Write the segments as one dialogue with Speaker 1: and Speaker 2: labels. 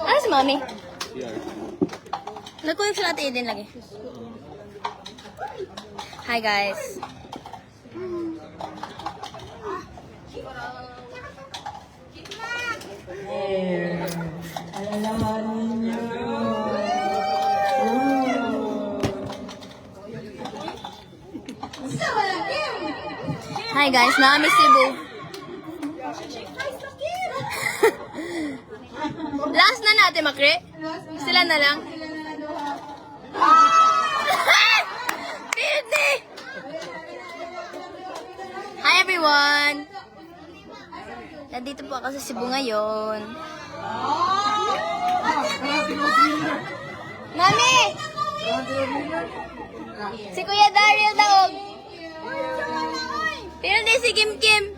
Speaker 1: Ano si Mami? Nagkuyog sila natin din lagi. Hi guys. Hi guys, namin Cebu. Last na natin, Makri. Sila na lang. Pwede! Hi everyone! Nandito po ako sa Cebu ngayon. Mami! Si Kuya Daryl daog. Pero di si Kim Kim.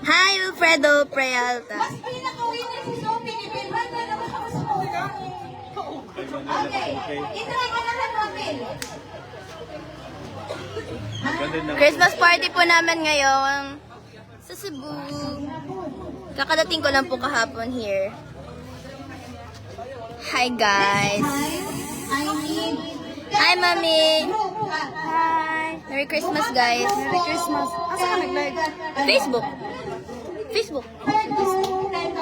Speaker 1: Hi, Wilfredo Prealta. Christmas party po naman ngayon sa Cebu. Kakadating ko lang po kahapon here. Hi guys. Hi Mami. Hi. Merry Christmas guys.
Speaker 2: Merry Christmas. Asa ka nag-live?
Speaker 1: Facebook. Facebook.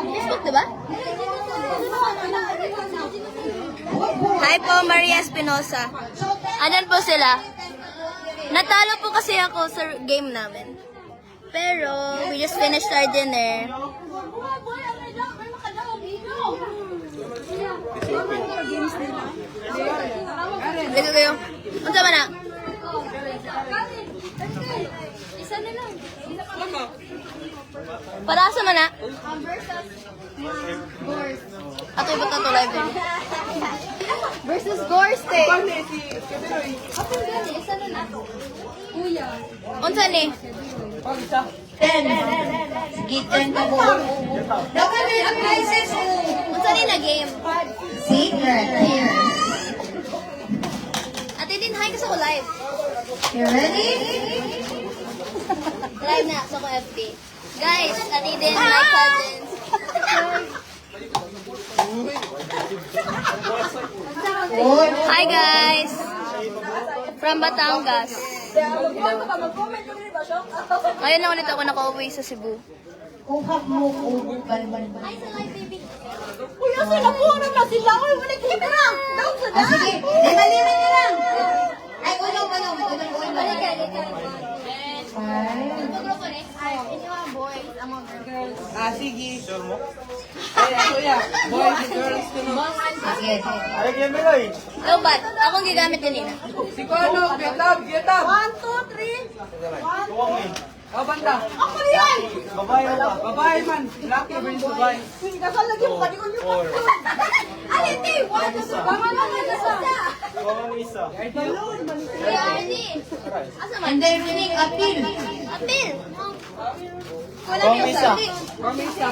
Speaker 1: Facebook, diba? Hi po, Maria Espinosa. Anan po sila? Natalo po kasi ako sa game namin. Pero, we just finished our dinner. Dito kayo. Unsa man na? Isa na lang. Para sa man na? Ato iba ka to live eh. Versus Gorste. Isa na na. Kuya. Unsa ni?
Speaker 3: 10. Sige, 10 ka po. Dapat may appliances mo.
Speaker 1: Unsa ni na game?
Speaker 3: Secret. Here.
Speaker 1: Ate din hi kasi ko live.
Speaker 3: You ready?
Speaker 1: Live na sa ko FB. Guys, ate din my cousins. Hi guys. From Batangas. Ngayon na ulit ako nakauwi sa Cebu.
Speaker 3: Kuha mo kung balban.
Speaker 1: Hi sa live baby.
Speaker 2: Kuya, sila po na sila. Uy, wala camera. Down sa
Speaker 3: Ah, sige. Lima na lang. Ay, ulong.
Speaker 1: Balik ka, balik ka.
Speaker 3: Five.
Speaker 1: Magrupo ni. Ay, inyo mga boys, ang mga girls.
Speaker 2: Ah, sige. Sure mo? Ay, kuya. Boys and girls ko no.
Speaker 3: Sige.
Speaker 1: Lobat, akong gigamit kanina.
Speaker 2: Si Kono, get up. 1, 2, 3. 1. Oh, banda. Ako yan! Babae man. Lucky brings babae. Kasal lagi mo, panikon yung pagkakas. Aliti! 1, 2, 3. Pangalan na isa.
Speaker 1: Kuya Arnie. Asa man?
Speaker 3: And then winning appeal.
Speaker 1: Apil. Kulang yung sali.
Speaker 2: Promisa.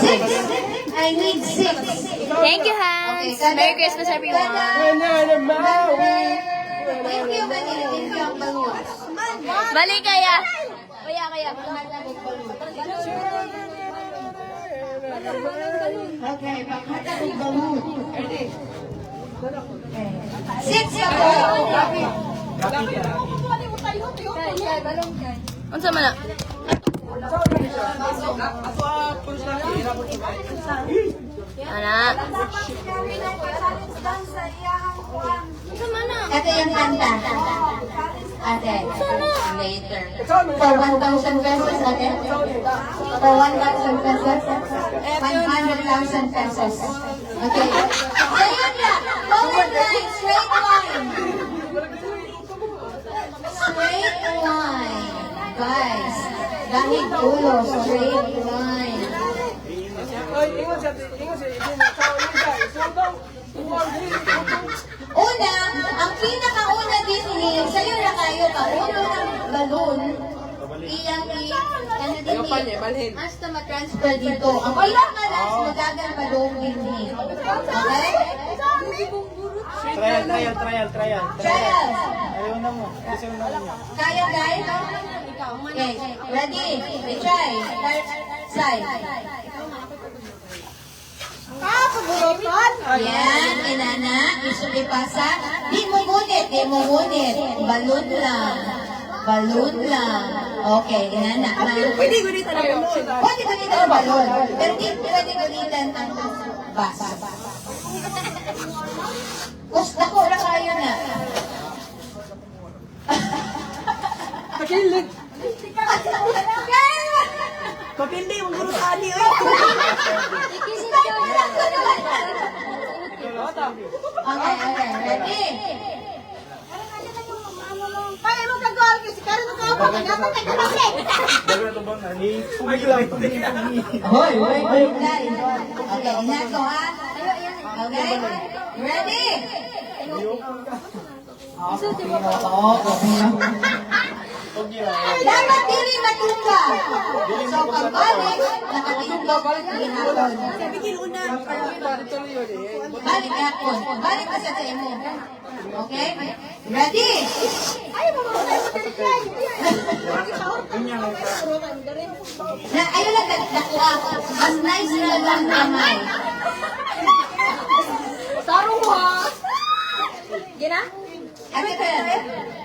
Speaker 3: Six. I need 6.
Speaker 1: Thank you, Hans. Merry Christmas, everyone.
Speaker 3: Thank you, Manila. Thank you, Bangus.
Speaker 1: Balik kaya. Kaya.
Speaker 3: Okay, pakita ko Bangus. 6 ako.
Speaker 1: Unsa man na? Ana. Unsa man na?
Speaker 3: Ito yung kanta. Ate, later. For 1,000 pesos, ate. For 1,000 pesos, 100,000 pesos. Okay. Ayun na! Golden line, straight line. Straight line. Guys, dahil ulo, straight line. Una, ang pinakauna din sa'yo na kayo pa, uno ng balon, iyang hasta matransfer dito. Ang pinakalas, magagal balon din. Okay?
Speaker 2: Trial.
Speaker 3: Trial.
Speaker 2: Ayaw na mo. Kasi na niya.
Speaker 3: Kaya, guys? Okay. Ready? Retry. Slide. Yan, inana. Gusto ipasa. Di mo ngunit. Balon lang. Okay, inana.
Speaker 1: Pwede gunita na po.
Speaker 3: Pwede gunitan ang balon. Pero di pwede gunitan ang basa. Gusto ko na kayo na.
Speaker 2: Kakilig.
Speaker 1: Kapindi, yung guru tani.
Speaker 3: Okay, ready? Hoy. Okay, inato ha? Okay? Ready? Dapat dili matungga. So, pagbalik, nakatindog ginapon. Balik yapon. Balik ka sa mo. Okay? Ready? Ayaw lang dakwa. Mas nice na lang naman.
Speaker 1: Sarong mo ha. Gina?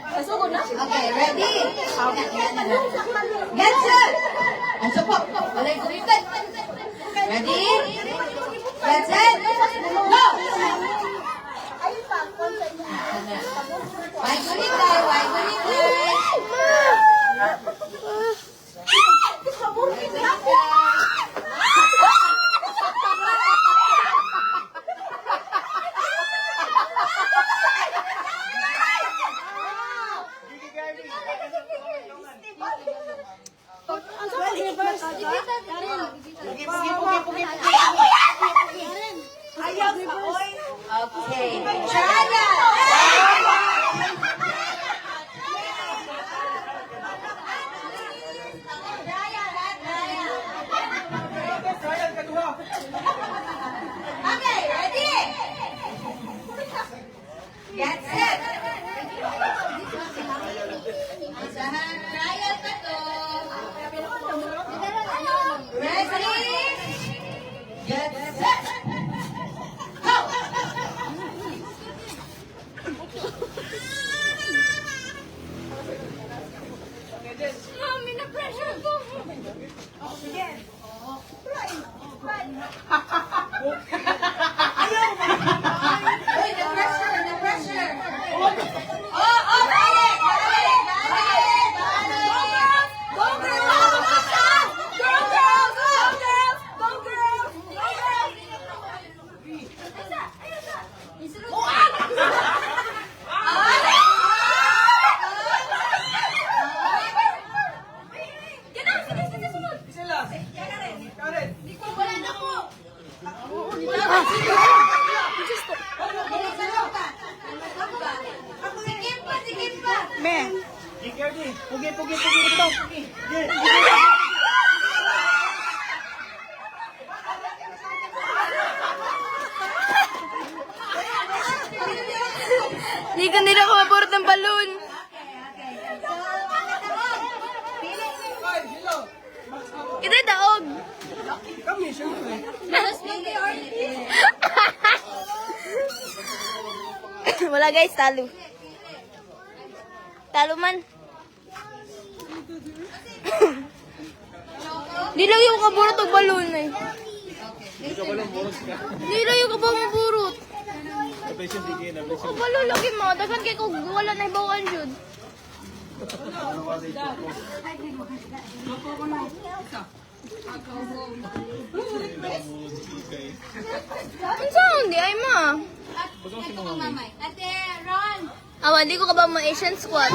Speaker 1: Pasugod na?
Speaker 3: Okay, ready? Get set! Ang support. Walay kulitan. Ready? Get set! Go! Why kulitan? Okay. Trial! Okay, ready? Get set! Trial pa to. Ready? Get set! Go!
Speaker 1: Mami, na-pressure ko.
Speaker 3: Uy, the pressure! Oh, balik!
Speaker 1: Go girls! Go girls! Go girls!
Speaker 3: Sikip pa!
Speaker 2: Pugi ito.
Speaker 1: Hindi ka nila kumaport ng balon. Ito yung daog.
Speaker 2: Kami, syempre.
Speaker 1: Wala guys, talo. Talo man. Di lang yung kaburot ng balon eh. Di lang yung kaburot. Kung balon lagi mo, dagan kay kung wala na ibawan yun. Ang sound, di ay ma.
Speaker 3: Ate, Ron!
Speaker 1: Awan, di ko ka ba mga Asian squad?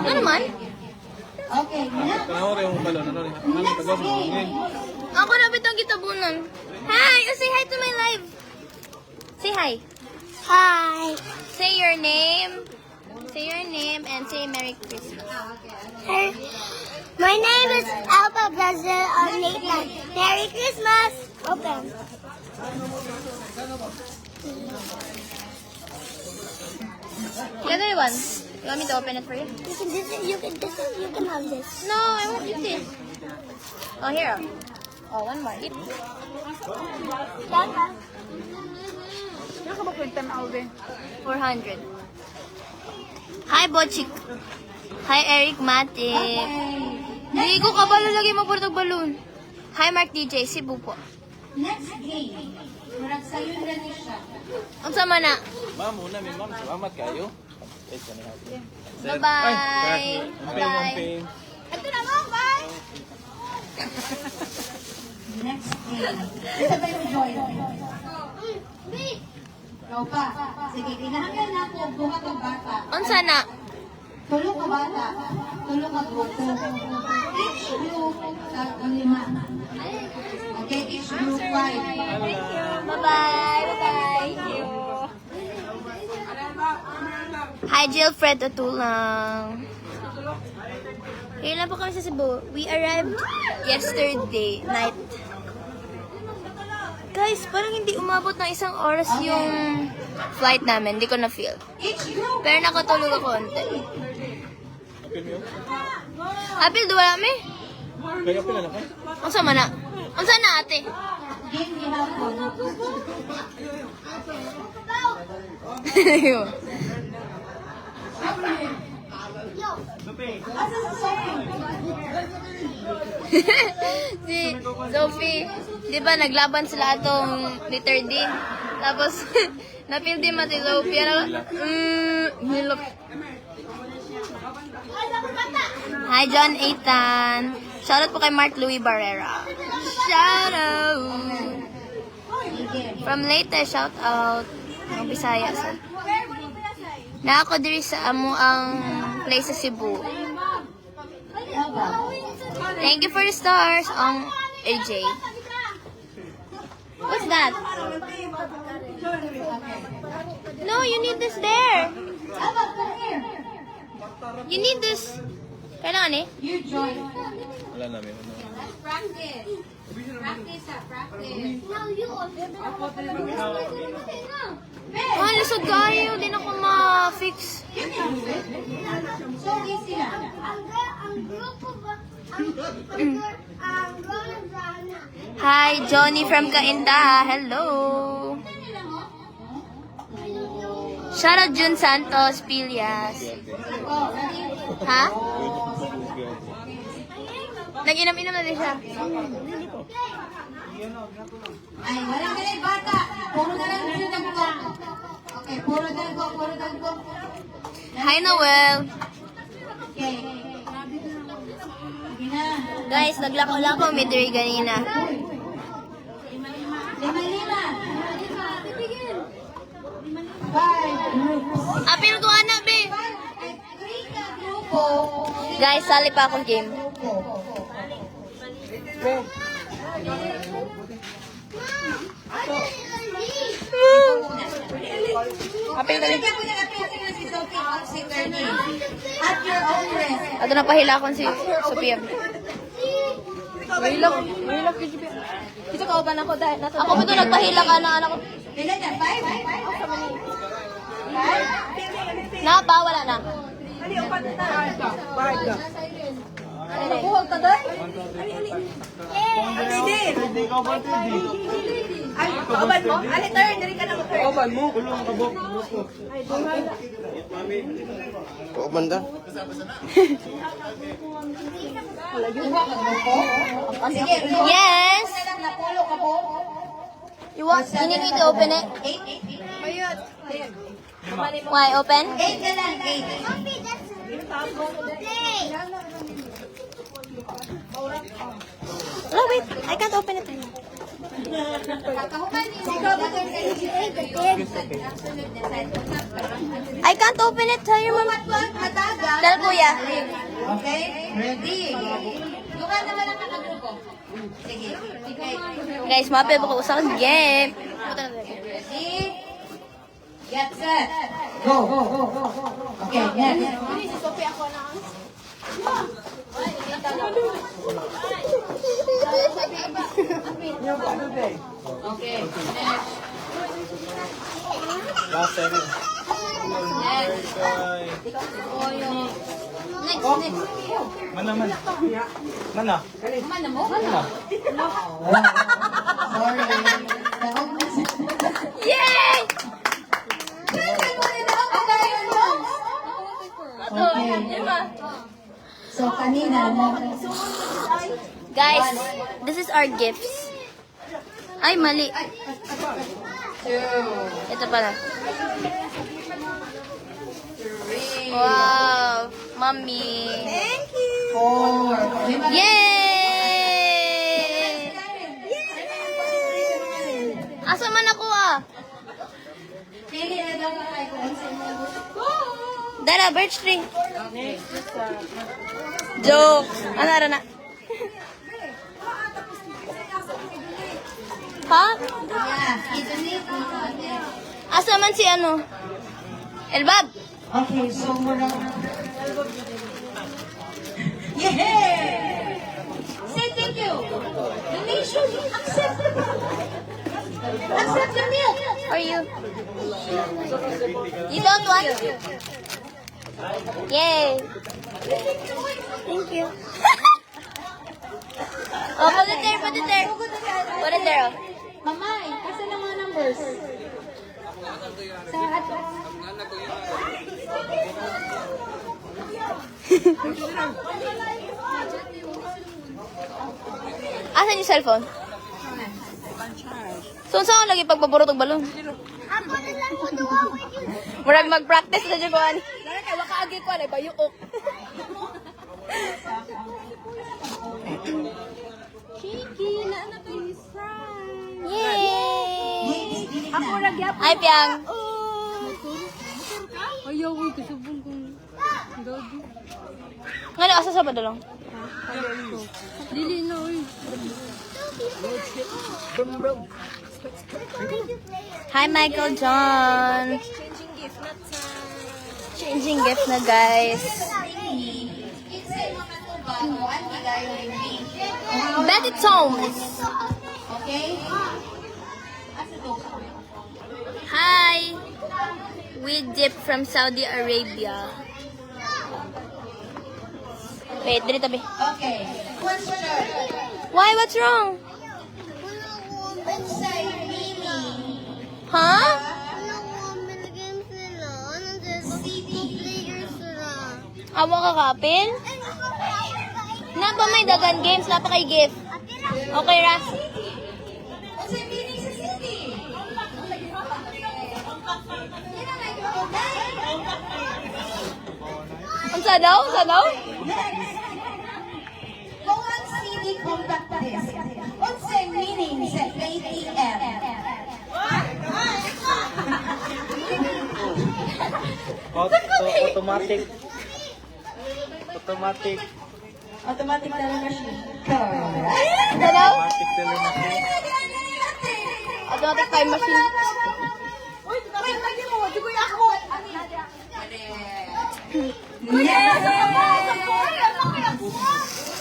Speaker 1: Ano man?
Speaker 3: Okay,
Speaker 1: Ako na bitang gitabunan. Hi! Oh, say hi to my live. Say hi. Hi. Say your name. Say your name and say Merry Christmas.
Speaker 4: Hey, my name is Alba Brazil of Nathan. Merry Christmas! Open.
Speaker 1: The other one. You want me to open it for you?
Speaker 4: You can have this.
Speaker 1: No, I want to eat it. Oh, here. Oh, one more. Eat.
Speaker 4: Dada.
Speaker 2: Ano ka ba kwenta na, Alvin?
Speaker 1: 400. Hi, Bochik. Hi, Eric Mate. Hindi ko kabalo lagi mo puro balloon. Hi, Mark DJ. Cebu po.
Speaker 3: Next game. Murag sa'yo na ni siya.
Speaker 1: Ang sama na.
Speaker 5: Ma'am, una min ma'am, salamat kayo.
Speaker 1: Bye-bye.
Speaker 5: Bye-bye.
Speaker 1: Ito na mo, bye.
Speaker 3: Next game. Sabay mo, Joy. Ikaw pa. Sige, kinahanglan na ako. Buha kang bata.
Speaker 1: Unsa na?
Speaker 3: Tulo ka bata. Tulo ka grupo. Each group, 5. Okay, each group 5.
Speaker 1: Bye-bye. Bye-bye. Hi, Jilfred Atulang. Kailan po kami sa Cebu? We arrived yesterday night. Guys, parang hindi umabot ng 1 oras yung flight namin. Hindi ko na-feel.
Speaker 3: Each group.
Speaker 1: Pero nakatulog ako konti. Apil, duwala kami?
Speaker 5: Kaya pila na ka?
Speaker 1: Ang sama na. Ang sana ate?
Speaker 3: Game gihapon. Asa sa Sophie?
Speaker 1: Si Sophie, di ba naglaban sila atong letter D? Tapos, napil din mati Sophie. Nilok. Hi, John Ethan. Shoutout po kay Mark Louis Barrera. Shoutout. From Leyte, shoutout. Ang Bisaya sa. Na ako diri sa amo ang place sa Cebu. Thank you for the stars on AJ. What's that? No, you need this there. You need this. Kailangan eh?
Speaker 3: You join.
Speaker 5: Wala namin.
Speaker 3: Practice. Practice, practice.
Speaker 1: Ah, lusog kayo. Di na ko ma-fix.
Speaker 3: So easy na.
Speaker 1: Hi, Johnny from Cainta. Hello. Shout out Jun Santos, Pilias. Ha? Nag-inam-inam na din siya.
Speaker 3: Ay, wala ka na bata. Puro na lang yung dagko. Okay, puro dagko.
Speaker 1: Hi, Noel.
Speaker 3: Okay. Sige na.
Speaker 1: Guys, naglako-lako midri ganina.
Speaker 3: 5.
Speaker 1: Apil ko anak, be.
Speaker 3: 3 ka grupo.
Speaker 1: Guys, sali pa akong game. Apil dali.
Speaker 3: Sige, pwede natin na si Sophie at si Ernie. At your own risk.
Speaker 1: Ato na pahila akong si Sophia. Mahilak yung Sophia. Ito kauban ako dahil nasa... Ako ba ito nagpahila ka na anak ko?
Speaker 3: Ilan na? 5?
Speaker 1: Na ba? Wala na.
Speaker 2: Buhag ka doon? Ay, kauban mo? Ali, turn. Dari ka na mag-turn.
Speaker 5: Kauban mo. Kulong kabok. Oo, banda.
Speaker 3: Sige,
Speaker 1: Yes!
Speaker 3: napulo ka po.
Speaker 1: You want? You need me to open it?
Speaker 3: 8.
Speaker 1: Why open?
Speaker 3: 8 ka lang, 8.
Speaker 1: No, wait. I can't open it. I can't open it. Tell your mom. Tell kuya.
Speaker 3: Okay? Ready? Lukan naman ang nakagrupo. Sige. Okay.
Speaker 1: Guys, mapil po ko sa game.
Speaker 3: Ready? Get set. Go. Okay, next. Okay, next.
Speaker 5: Last 7.
Speaker 1: Next.
Speaker 5: Mana, man. Mana?
Speaker 1: Mana mo?
Speaker 5: Mana?
Speaker 3: Sorry. Naog na sa...
Speaker 1: Yay!
Speaker 3: Okay. So, kanina,
Speaker 1: Guys, this is our gifts. Ay, mali. Ito pala. Wow, mommy. Thank you.
Speaker 3: 4.
Speaker 1: Yay! Asa man ako ah?
Speaker 3: Pili na daw na kayo kung sino.
Speaker 1: Dara, birch tree. Joke. Ano na? Ha?
Speaker 3: Yeah, i-donate mo ate.
Speaker 1: Asa man si ano? Elbab.
Speaker 3: Okay, so mura. Yeah! Say thank you. Donation, accept. Accept the milk.
Speaker 1: Or you? You don't want? Yay! Thank you. Oh, put it there, put it there. Put it there, oh.
Speaker 3: Mamay, asan ang mga numbers? Sa ato.
Speaker 1: Asan yung cellphone? So, saan lagi pagpaburot ng balon? Murag mag-practice na dyan ko, ani.
Speaker 2: Dara kay waka agi ko ay bayuok.
Speaker 1: Yay!
Speaker 2: Ako ra gyap.
Speaker 1: Ay, Piang.
Speaker 2: Ayaw ko kasubong kong dodi.
Speaker 1: Ngano, asa sa badalong?
Speaker 2: Dili na oy.
Speaker 1: Hi, Michael John. Changing gift na, guys. Betty Tomes.
Speaker 3: Okay?
Speaker 1: Hi. We dip from Saudi Arabia. Wait, dito tabi.
Speaker 3: Okay. Question.
Speaker 1: Why? What's wrong?
Speaker 3: Unsay Mimi?
Speaker 1: Huh? Awa ka kapin? Napa may dagan games, napa kay gift. Okay, Ra?
Speaker 3: Unsay Mimi sa city?
Speaker 1: Unsa daw? Unsa daw?
Speaker 3: Kung ang CD compact disc, unsay meaning sa ATM?
Speaker 5: Automatic. Automatic.
Speaker 3: Automatic teller machine. Correct.
Speaker 1: Unsa daw?
Speaker 5: Automatic teller machine.
Speaker 1: Automatic time machine.
Speaker 2: Uy, lagi mo, di ko ako.
Speaker 3: Yes!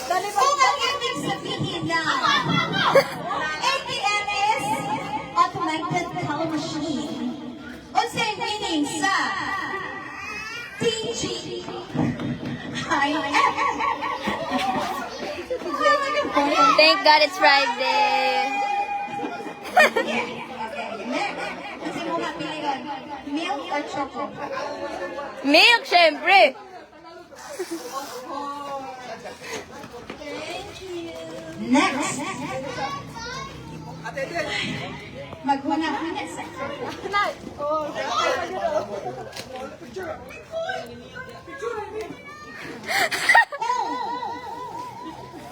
Speaker 2: Dali pa.
Speaker 3: Kung ang ibig sabihin na ATM is automated teller machine, unsay meaning sa TG?
Speaker 1: Thank God it's Friday.
Speaker 3: Kasi mo mapili yun, milk or choco?
Speaker 1: Milk, syempre.
Speaker 3: Next! Maghuna-huna sa...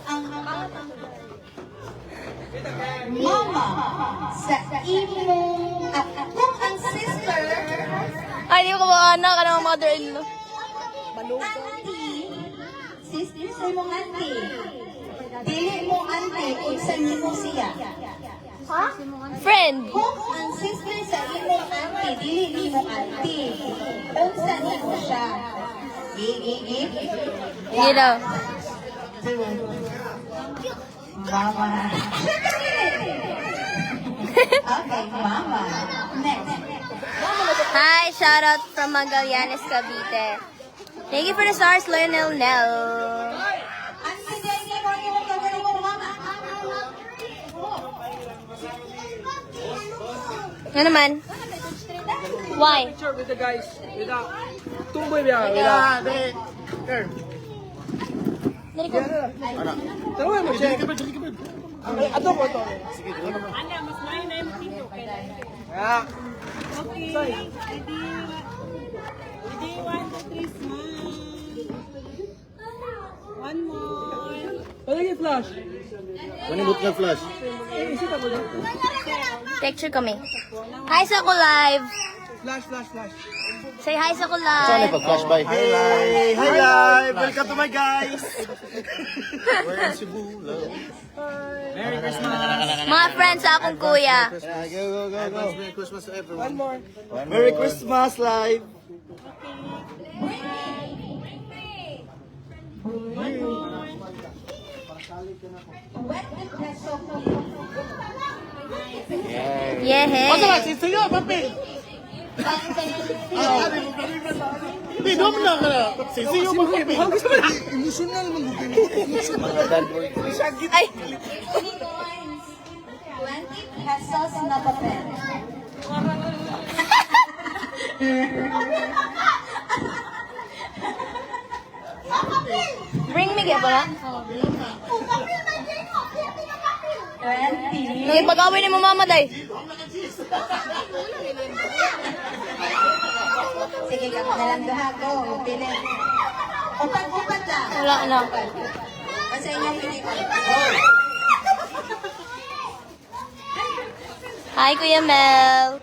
Speaker 3: Ang mama sa imong at kung ang sister
Speaker 1: Ay, di ko kumakanak ka ng mother-in-law.
Speaker 3: auntie sister sa imong auntie dili mo auntie kung sa mo siya
Speaker 1: Friend.
Speaker 3: kung ang sister sa imong auntie dili mo auntie kung sa mo siya
Speaker 1: You know.
Speaker 3: Mama. Okay, mama. Next.
Speaker 2: Mama na sa
Speaker 1: Hi, shout out from Magallanes, Cavite. Thank you for the stars, Lionel Nell. Ano naman? Why?
Speaker 2: Picture with the guys. With the tumboy biya. With the...
Speaker 1: Dali ko.
Speaker 2: Tawa mo, check. Ato ko to. Yeah.
Speaker 6: One more.
Speaker 2: Palagi flash.
Speaker 5: Manibot ka flash.
Speaker 2: Isita mo dyan.
Speaker 1: Picture kami. Hi sa ko live.
Speaker 2: Flash, flash, flash.
Speaker 1: Say hi sa ko
Speaker 5: Saan
Speaker 1: live.
Speaker 5: pag-flash by? Hey! Hi live! Welcome to my guys! We're in Cebu. Merry Christmas!
Speaker 1: Mga friends sa akong kuya.
Speaker 5: Go, go, go, go! Merry Christmas to everyone.
Speaker 2: One more.
Speaker 5: Merry Christmas live!
Speaker 1: Yehe.
Speaker 5: Sa'yo, papi! Hindi, doon na ka na. Sa'yo, papi!
Speaker 2: Emotional mo.
Speaker 1: Ay!
Speaker 3: 20 pesos na papel.
Speaker 1: Bring me kaya pala.
Speaker 3: 20.
Speaker 1: Nang ipag-away ni mo mama, day.
Speaker 3: Sige, kami na lang duhago. Pili. Upat-upat lang.
Speaker 1: Wala na.
Speaker 3: Kasi inyong pilihan.
Speaker 1: Hi, Kuya Mel.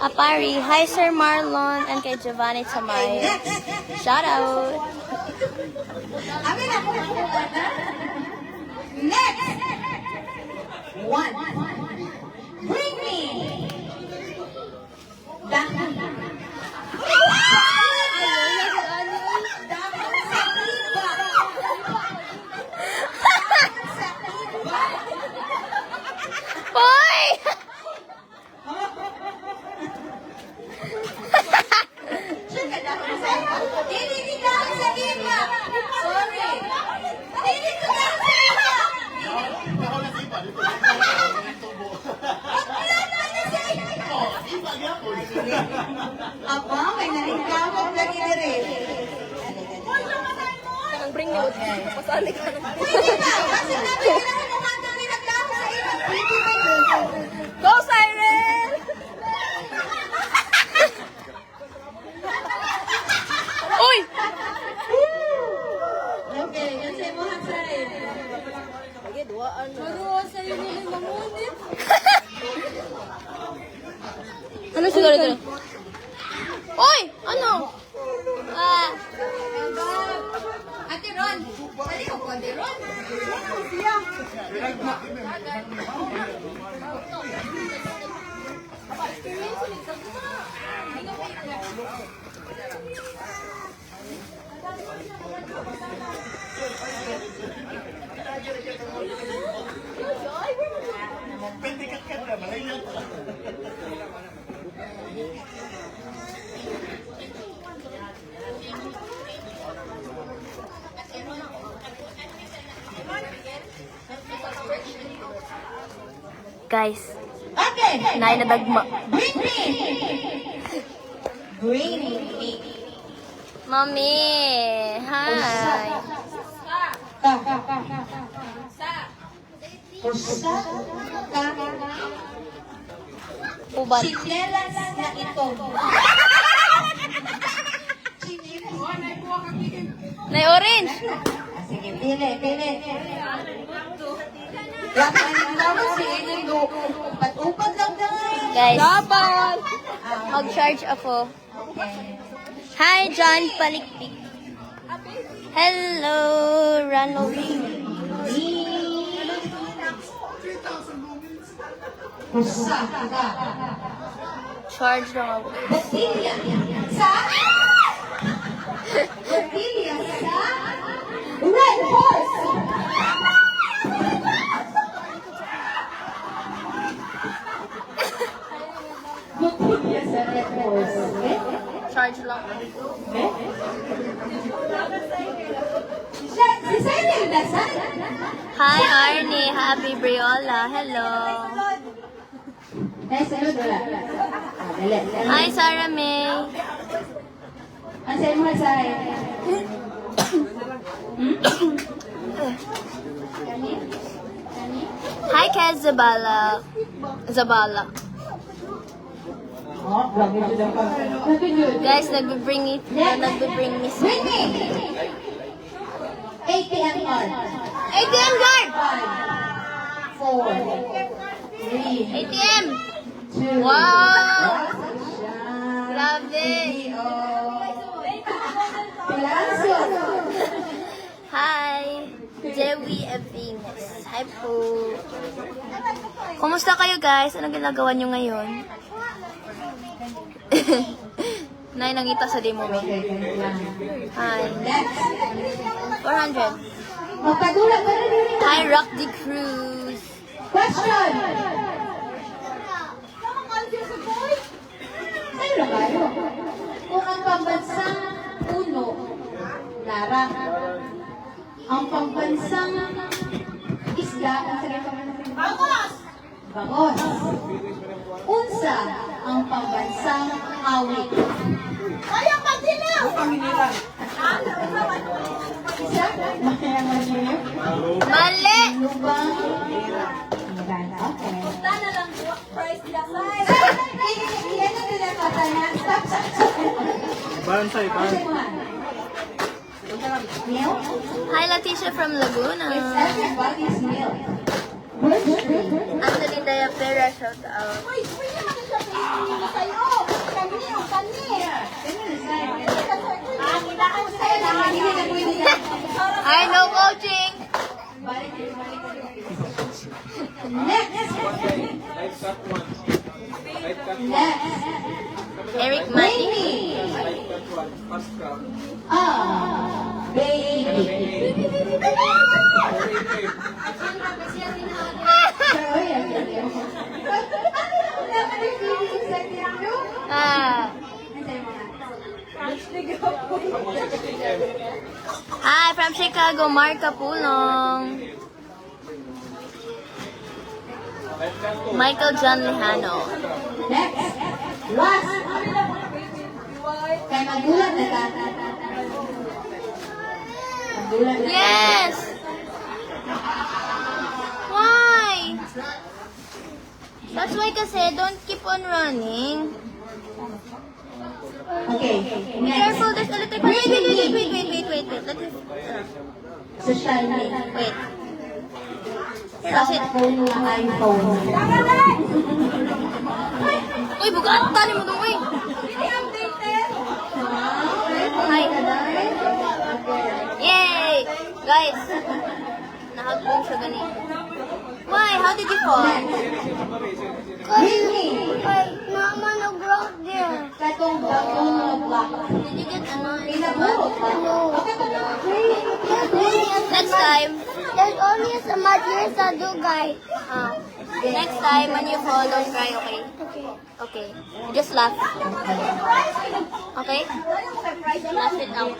Speaker 1: Apari. Hi, Sir Marlon and kay Giovanni Tamay. Shout out.
Speaker 3: Amin na po. Next. One. Bring me. Back.
Speaker 1: Hoy!
Speaker 3: Apa, may naringkamot na rin.
Speaker 1: Bring me with you. Pasali ka na.
Speaker 3: Pwede ba? Kasi namin kailangan kumandang nilaglako sa iyo. Pwede ba yun?
Speaker 1: Go, Siren! Uy!
Speaker 3: Okay, kasi mo hasarin.
Speaker 1: Ano siguro ito? Uy! Ano?
Speaker 3: Ate Ron, sali ko po, Ate Ron.
Speaker 1: Guys,
Speaker 3: Okay,
Speaker 1: nain na dagma.
Speaker 3: bring me. Bring me.
Speaker 1: Mami! Hi!
Speaker 3: Pusa ka.
Speaker 1: Ubat.
Speaker 3: Chinelas na ito.
Speaker 1: Nay orange!
Speaker 3: Sige, pili, pili. Lakan mo si Inigo. Upat-upat lang tayo.
Speaker 1: Guys, mag-charge ako. Hi, John Palikpik. Hello, Ronald.
Speaker 3: Pusa ka.
Speaker 1: Charge lang ako.
Speaker 3: Basilya sa... Basilya sa... Red Horse! that course. Okay?
Speaker 1: Charge lang.
Speaker 3: Okay? Si Cyril, nasaan?
Speaker 1: Hi, Arnie. Happy Briola. Hello.
Speaker 3: Nice, ano wala? Dali.
Speaker 1: Hi, Sarah May.
Speaker 3: Ang sa'yo mo sa akin.
Speaker 1: Hi, Kaz Zabala. Zabala.
Speaker 3: Oh, grabe sila pa. Grabe good.
Speaker 1: Guys, nagbe-bring me si...
Speaker 3: Bring me! 8 p.m. guard.
Speaker 1: ATM guard!
Speaker 3: 5, 4, 3,
Speaker 1: ATM!
Speaker 3: 2,
Speaker 1: Wow! Grabe!
Speaker 3: Pilaso.
Speaker 1: Hi! Joey Evines. Hi po. Kumusta kayo guys? Anong ginagawa nyo ngayon? Nay, nangita sa demo mo. Hi.
Speaker 3: Next.
Speaker 1: 400.
Speaker 3: Magpagulat ka na rin.
Speaker 1: Hi, Rock the Cruise.
Speaker 3: Question. Sa'yo na kayo. Kung ang pambansang puno, Lara, ang pambansang isda, ang sarili pambansang bangos. Bangos. Unsa ang pambansang awit. Ayang pagdinaw!
Speaker 2: Panginilan.
Speaker 3: Isa? Mayang magdinaw?
Speaker 1: Mali!
Speaker 3: Lubang. Okay. Yan ang tinakata na. Stop.
Speaker 5: Bansay, bansay.
Speaker 3: Milk?
Speaker 1: Hi, Leticia from Laguna.
Speaker 3: Everybody's milk.
Speaker 1: Anthony Dayapera, shout out. Hi, no coaching!
Speaker 3: Next.
Speaker 1: Eric
Speaker 3: Bring
Speaker 1: Mati.
Speaker 3: me. Baby.
Speaker 1: Ah. Hi, from Chicago, Marca Pulong. Michael John Lejano.
Speaker 3: Next. Last. Kaya magulat na ka. Magulat na ka.
Speaker 1: Yes! Why? That's why kasi, don't keep on running.
Speaker 3: Okay.
Speaker 1: Be careful, there's electric. Wait. Let me...
Speaker 3: Social media.
Speaker 1: Wait. Kasi...
Speaker 3: Phone na iPhone.
Speaker 1: Uy, bugaan! Tali mo doon, uy! Hi! Yay! Guys! Nahagpong siya ganito. Why? How did you fall?
Speaker 3: Bring me.
Speaker 4: Mama, nag-rock there.
Speaker 3: Katong bagong block.
Speaker 1: Did you get ano?
Speaker 3: Pinabulot ka? Okay pa na.
Speaker 1: Next time,
Speaker 4: There's only some materials to do, guys.
Speaker 1: next time when you fall, don't cry, okay? Okay. Just laugh. Okay? Laugh it out.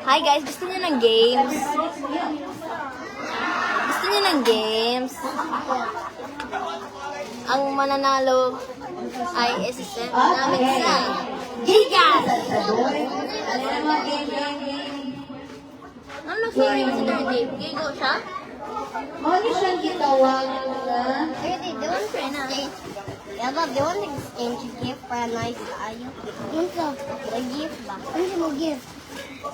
Speaker 1: Hi guys, gusto niyo ng games? Gusto niyo ng games? Ang mananalo ay isi-send namin sa Gigas!
Speaker 3: Ano naman, game.
Speaker 1: Ano sorry si Dave? Gigo siya?
Speaker 3: Ano siyang gitawag na?
Speaker 4: They want to exchange. Yeah, but they want to exchange a gift for a nice tayo. Unsa? A gift ba? Unsa mo gift?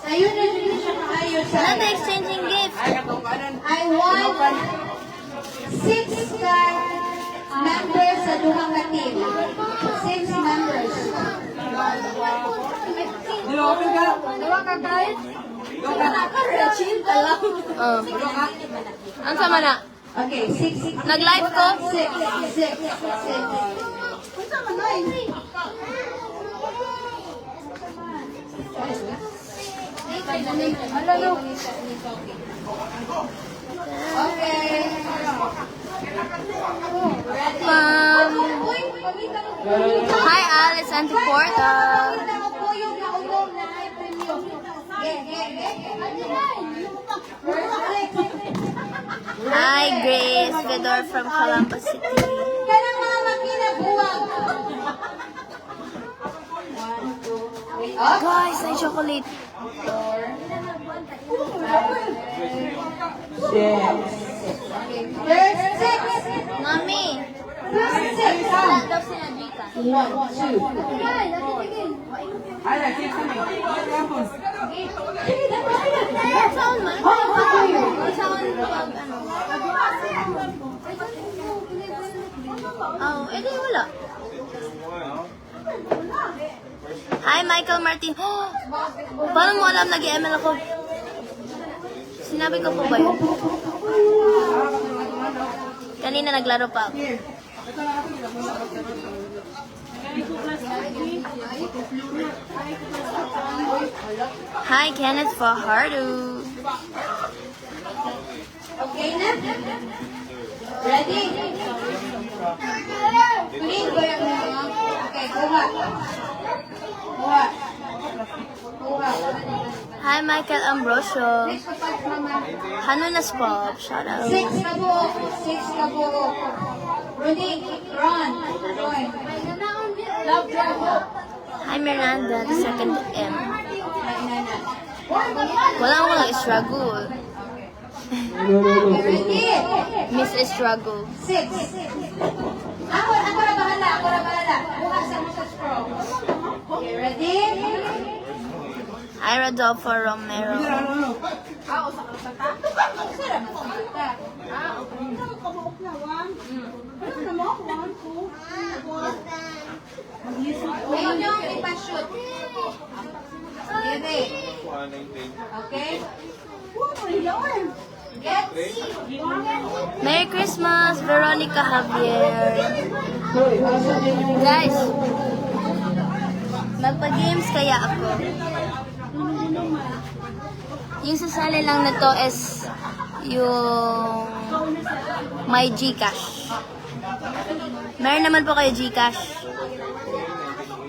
Speaker 3: Ayun na din siya kaayo sa...
Speaker 1: Ano the exchanging gift?
Speaker 3: I want 6 members sa duhang ka team. 6 members.
Speaker 2: Open ka.
Speaker 1: Oh. Ang sama na?
Speaker 3: Okay, 6.
Speaker 1: Nag-live ko?
Speaker 3: 6. Okay.
Speaker 1: Ma'am.
Speaker 3: Uy, pamita
Speaker 1: Santiporta.
Speaker 3: Kita mo po yung naulong na high premium.
Speaker 1: Hi, Grace. Fedor from Calamba City.
Speaker 3: Kanang mga makina buwag. 1, 2, 3, up.
Speaker 1: Guys, ay chocolate.
Speaker 3: 6. There's 6.
Speaker 1: Mami.
Speaker 3: There's 6.
Speaker 1: Wala daw sila Gika.
Speaker 3: 1, 2.
Speaker 2: Ay, sige sa mi. Tapos.
Speaker 1: Saan man? Saan pag ano? Oh, edi wala. Hi, Michael Martin. Paano mo alam nag-ML ako? Sinabi ko po ba yun? Kanina naglaro pa ako. Hi, Kenneth Fajardo.
Speaker 3: Okay na? Ready? Clean ko yung mga. Okay, kuha. Kuha. Kuha.
Speaker 1: Hi, Michael Ambrosio.
Speaker 3: Next kapag mama.
Speaker 1: Hanunas Pop. Shout out.
Speaker 3: 6 ka buo. 6 ka buo. Rudy, Ron. Roy. Love Drago.
Speaker 1: Hi, Miranda, the second M.
Speaker 3: Nana.
Speaker 1: Wala akong struggle.
Speaker 3: Ready?
Speaker 1: Miss Struggle.
Speaker 3: 6. Ako na bahala. Ako na bahala. Kuha sa mo sa straw. Okay, ready?
Speaker 1: Hi, Rodolfo Romero.
Speaker 3: Ngayon yung ipashoot. Ready? Okay? Get?
Speaker 1: Merry Christmas, Veronica Javier. Guys, magpa-games kaya ako. Yung sasali lang na to is yung my Gcash. Meron naman po kayo Gcash.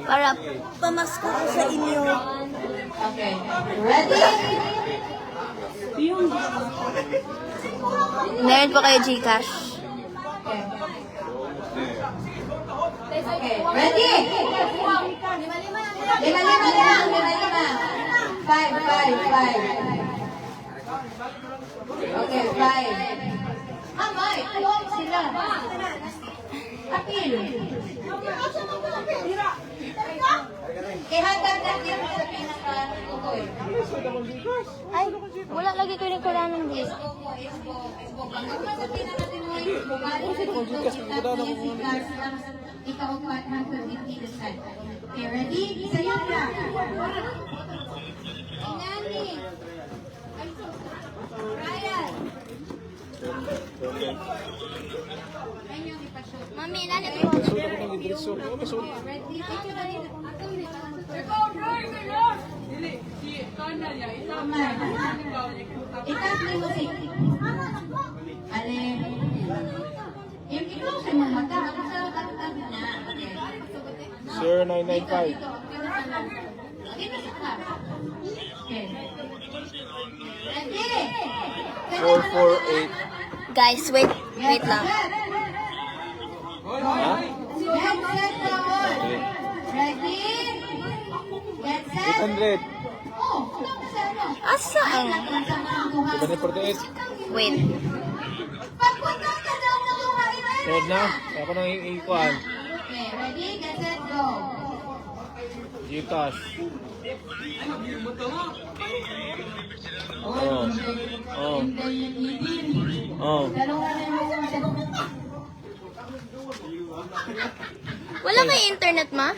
Speaker 1: Para pamasko ko sa inyo.
Speaker 3: Okay. Ready?
Speaker 1: Meron po kayo Gcash.
Speaker 3: Okay. Ready? Lima. 5. Okay, 5. Amay, sila. Apil. Ihagad natin sa pinaka-ukoy.
Speaker 1: Ay, wala lagi ko rin kailangan ng list.
Speaker 3: Ikaw pa ng 50 design. Okay, ready? Sayo na. Nani. Ryan.
Speaker 1: Mami, nani ko.
Speaker 3: Ready? Ikat ni musik. Ale. Yung ikaw sa mga mata, ako sa tatag na.
Speaker 5: Sir, 995.
Speaker 3: Okay. Ready?
Speaker 5: 448.
Speaker 1: Guys, wait lang.
Speaker 3: Get set to all. Ready? Get set.
Speaker 5: 800.
Speaker 3: Oh, wala pa sa ano.
Speaker 1: Asaan?
Speaker 3: Sa mga duha.
Speaker 5: 748.
Speaker 1: Wait.
Speaker 3: Pagpunta ka daw na lumain na.
Speaker 5: Red na. Ako nang ikuan.
Speaker 3: Okay, ready? Get set, go.
Speaker 5: Gcash. Oh. Oh. Oh.
Speaker 1: Wala kayo internet, ma?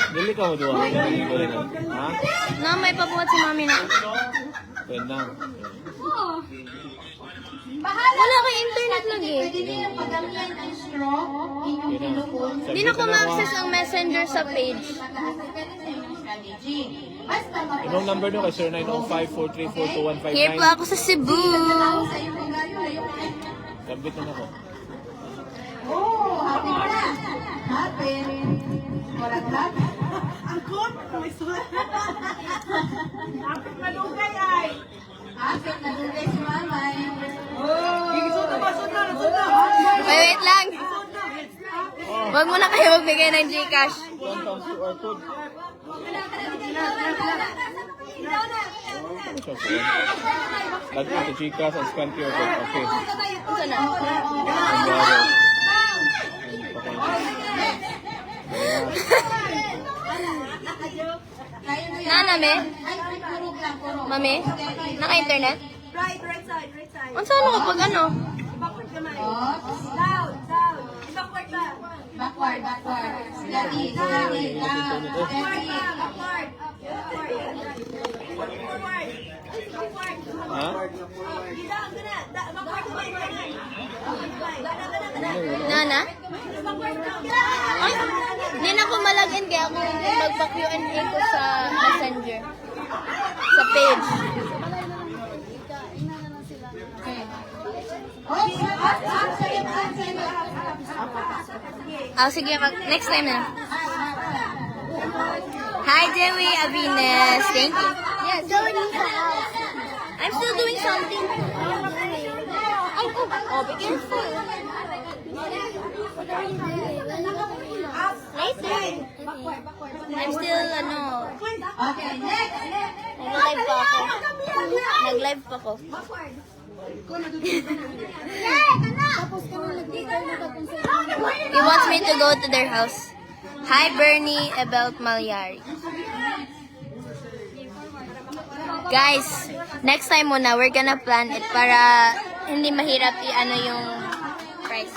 Speaker 5: Dili ka mo duwa. Ha?
Speaker 1: Na, may pabuhat si mami na.
Speaker 5: Pwede na.
Speaker 1: Wala kayo internet lagi.
Speaker 3: Pwede niyo pagamihan ng straw, inyong pinuon.
Speaker 1: Hindi na ko ma-access ang messenger sa page.
Speaker 3: Pagka-depende sa inyong strategy. Basta
Speaker 5: Anong number nyo kay Sir 905-434-2159?
Speaker 1: Here po ako sa Cebu.
Speaker 3: sa iyong pagayo, ayun.
Speaker 5: Gambit na ako.
Speaker 3: Oh, happy ka na. Happy. Murag-lag.
Speaker 6: Ang kot! May sulat. Dapat malugay ay.
Speaker 3: Apit na dugay si Mamay.
Speaker 1: Wait lang. Huwag mo na kayo magbigay ng Gcash.
Speaker 5: Lagi sa Gcash and scan QR code. Okay.
Speaker 1: Ito na. Naname? Mami? Naka-internet?
Speaker 6: Right side.
Speaker 1: Ang saan ako pag ano?
Speaker 6: Backward kamay.
Speaker 3: Oops.
Speaker 6: Down. Backward ba?
Speaker 3: Backward. Steady. Down. Steady.
Speaker 6: Backward. Forward.
Speaker 5: Ha?
Speaker 6: Gidaan ka na. Backward kamay.
Speaker 1: Nana? Ay, hindi na ako malagin kaya ako magpa-Q&A ko sa Messenger. Sa page. Sige, next time na. Hi, Joey Avines. Thank you. Yes, I'm still doing something. Oh, be careful. Later. I'm still,
Speaker 3: Okay, next.
Speaker 1: nag-live pa ako. Nag-live pa ako. He wants me to go to their house. Hi, Bernie Ebelt Malyari. Guys, next time muna, we're gonna plan it para hindi mahirap i-ano yung price.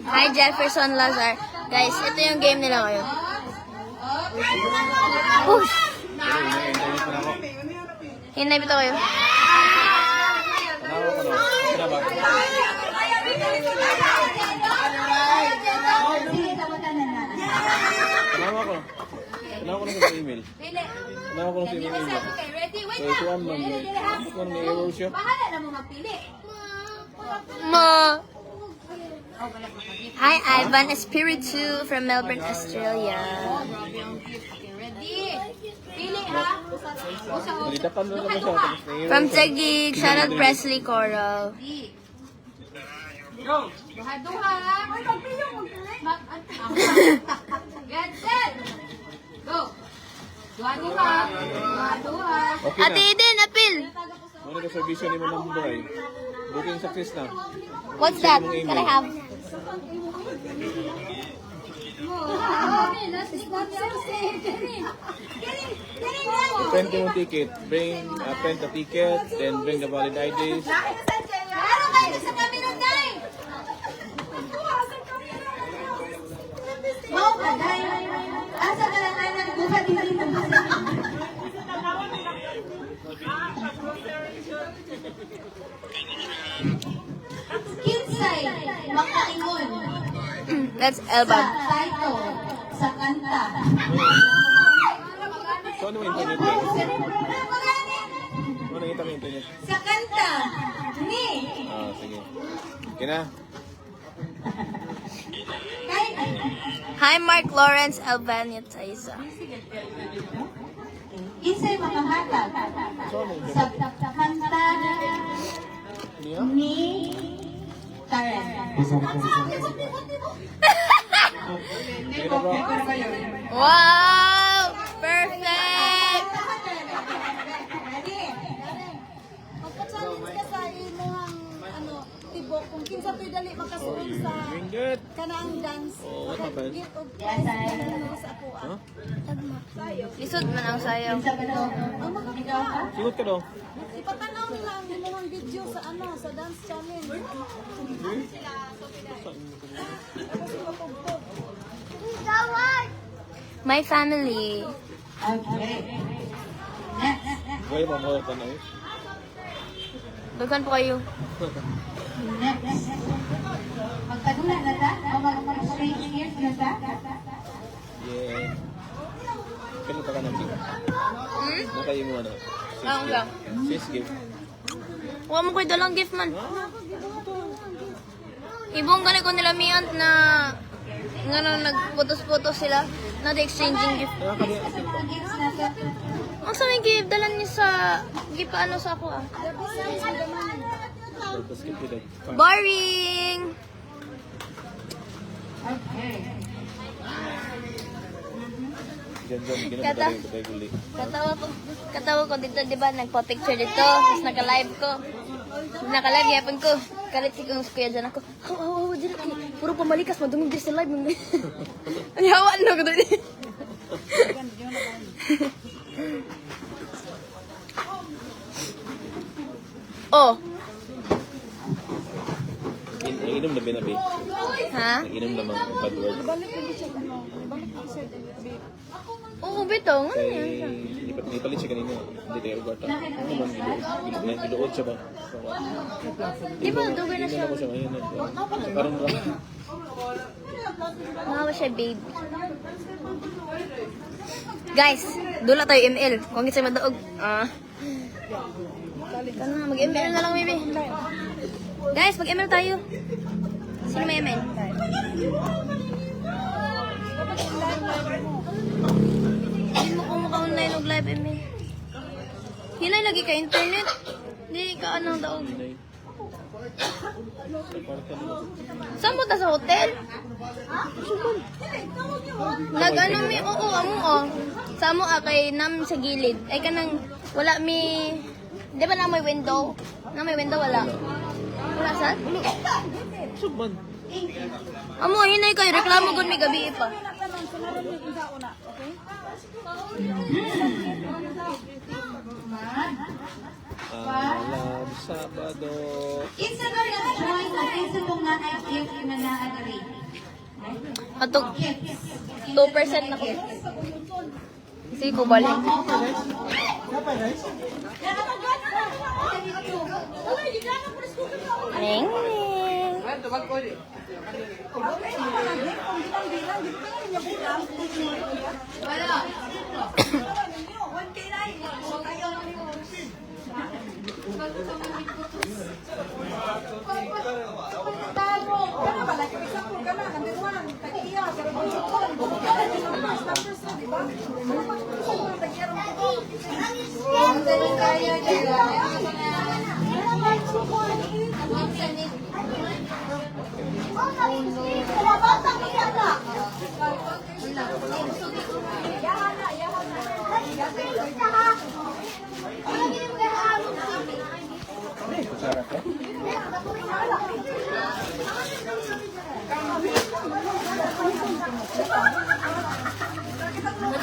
Speaker 1: Hi, Jefferson Lazar. Guys, ito yung game nila ngayon. Push! Hinay bito kayo.
Speaker 5: Tanawa ko na sa email. Tanawa ko na sa email. So, ito ang man. Ito ang error siya.
Speaker 1: Ma. Hi, Ivan Espiritu from Melbourne, Australia.
Speaker 5: Nalitapan na naman siya. Tapos na-error
Speaker 1: From
Speaker 5: siya.
Speaker 1: Taguig, shout out Presley Coral.
Speaker 5: Okay
Speaker 1: Ate
Speaker 5: na.
Speaker 1: Eden, apil.
Speaker 5: Muna ka servisyo ni Manang Buray. Booking success na.
Speaker 1: What's that? Can I have?
Speaker 5: 20 mo ticket. Bring, print the ticket, then bring the valid IDs.
Speaker 3: Asa ka lang anak, buka dito. Kinsay, makaingon.
Speaker 1: That's
Speaker 3: Sa
Speaker 1: Elbab.
Speaker 3: title, sa kanta.
Speaker 5: So, ano yung internet? Ano nakita mo yung internet?
Speaker 3: Sa kanta, ni.
Speaker 5: Ah, sige. Okay na.
Speaker 3: Kay,
Speaker 1: Hi, Mark Lawrence Albania Taisa.
Speaker 3: kinsay makahatag. Sa kanta
Speaker 5: Niya?
Speaker 3: ni Karen.
Speaker 5: Okay na ba?
Speaker 1: Wow! Perfect!
Speaker 6: Pagka-challenge ka sa imuhang tibok kung kinsa to'y dali makasuot sa
Speaker 5: Bring that.
Speaker 6: kanaang dance.
Speaker 5: Oh, what happened?
Speaker 6: Git og
Speaker 3: Yes, I.
Speaker 6: sa ako.
Speaker 5: Huh?
Speaker 1: Lisod man ang sayaw.
Speaker 3: Kinsa ba to? Ikaw ka?
Speaker 5: Sigot ka daw.
Speaker 6: Ipatanaw nila ang imuhang video sa sa dance challenge.
Speaker 1: My family.
Speaker 3: Okay. Next.
Speaker 5: Gaya pa mo pa na eh.
Speaker 1: Dughan po kayo.
Speaker 3: Next. Magtanungan na ta? O mag-straight ears na ta?
Speaker 5: Yeah. Kailan pa ka namin?
Speaker 1: Hmm?
Speaker 5: Nakayo mo ano?
Speaker 1: Ang lang.
Speaker 5: Sis gift.
Speaker 1: Huwag mo ko'y dalang gift man. Ibong gani ko nila miant na nga nagputos-putos sila. Exchanging gift. Ang sa may gift, dalan niyo sa gift ano sa ako ah. Boring! Katawa ko dito, di ba? Nagpa-picture dito. Tapos naka-live ko. Naka-live, yapon ko. Kalit si kuya dyan ako. Dito. Puro pamalikas, madungog din sa live. Ang hawa, no? Ko doon. Oh.
Speaker 5: Inom na binabi.
Speaker 1: Ha?
Speaker 5: Inom na mga bad word.
Speaker 1: Oo, bitong. Ano yan?
Speaker 5: Ipalit siya kanina. Hindi tayo gata. Ano man, giluod siya ba?
Speaker 1: Di ba, dugay na siya.
Speaker 5: Ako siya ngayon. Parang rap.
Speaker 1: Mahawa siya, babe. Guys, dula tayo ML. Kung hindi siya madaog. Mag-ML na lang, baby. Guys, mag-ML tayo. Sino may ML? Hindi mo kumaka-online og live ML. Hinay lagi ka internet. Hindi ka anong daog. Saan mo ta sa hotel? Nag-ano mi, oo, amo sa amo kay nam sa gilid. Ay kanang, wala mi, di ba na may window? Na may window, wala. Wala saan?
Speaker 5: Suban.
Speaker 1: Amo, hinay kayo, reklamo gud mi gabi pa.
Speaker 5: Alam, Sabado.
Speaker 3: Kinsa na nag-join ang kinsa pong na-gift na na-agree?
Speaker 1: Atog 2% na ko. Sige ko balik. Neng.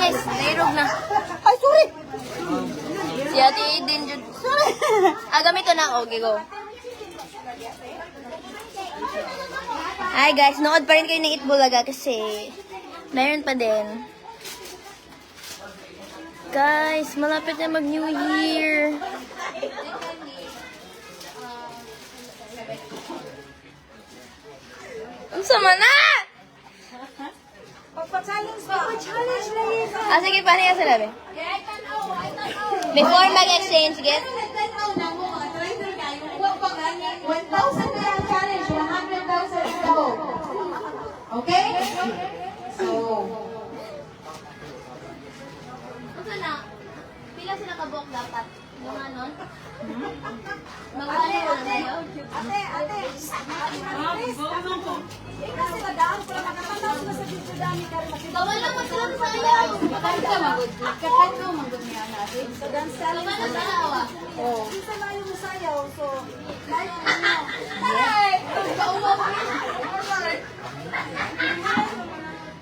Speaker 1: Guys, nairog na. Ay, sorry! Si Ate Aiden dyan. Sorry! Gamit ko na. Okay, go. Hi guys, nood pa rin kayo ng Itbulaga kasi meron pa din. Guys, malapit na mag-New Year. Ang sama na!
Speaker 6: Pagpa-challenge na yun.
Speaker 1: Sige, paano yung sinabi? Before mag-exchange gift?
Speaker 3: 1,000 na ang challenge, 100,000 is the goal. Okay? So,
Speaker 1: Ano na? Pila sila kabok dapat? Yung ano? Mag-ano na tayo?
Speaker 6: Ate. Kasi nadaan ko lang nakatanaw sila sa video dami ka rin.
Speaker 1: Bawal lang magsalang sayaw.
Speaker 6: Kakad ko, manggod niya natin. So, dance challenge.
Speaker 1: Bawal lang sayaw.
Speaker 6: Isa na yung sayaw. So, live ko na. Hi! Kaumaw ko na.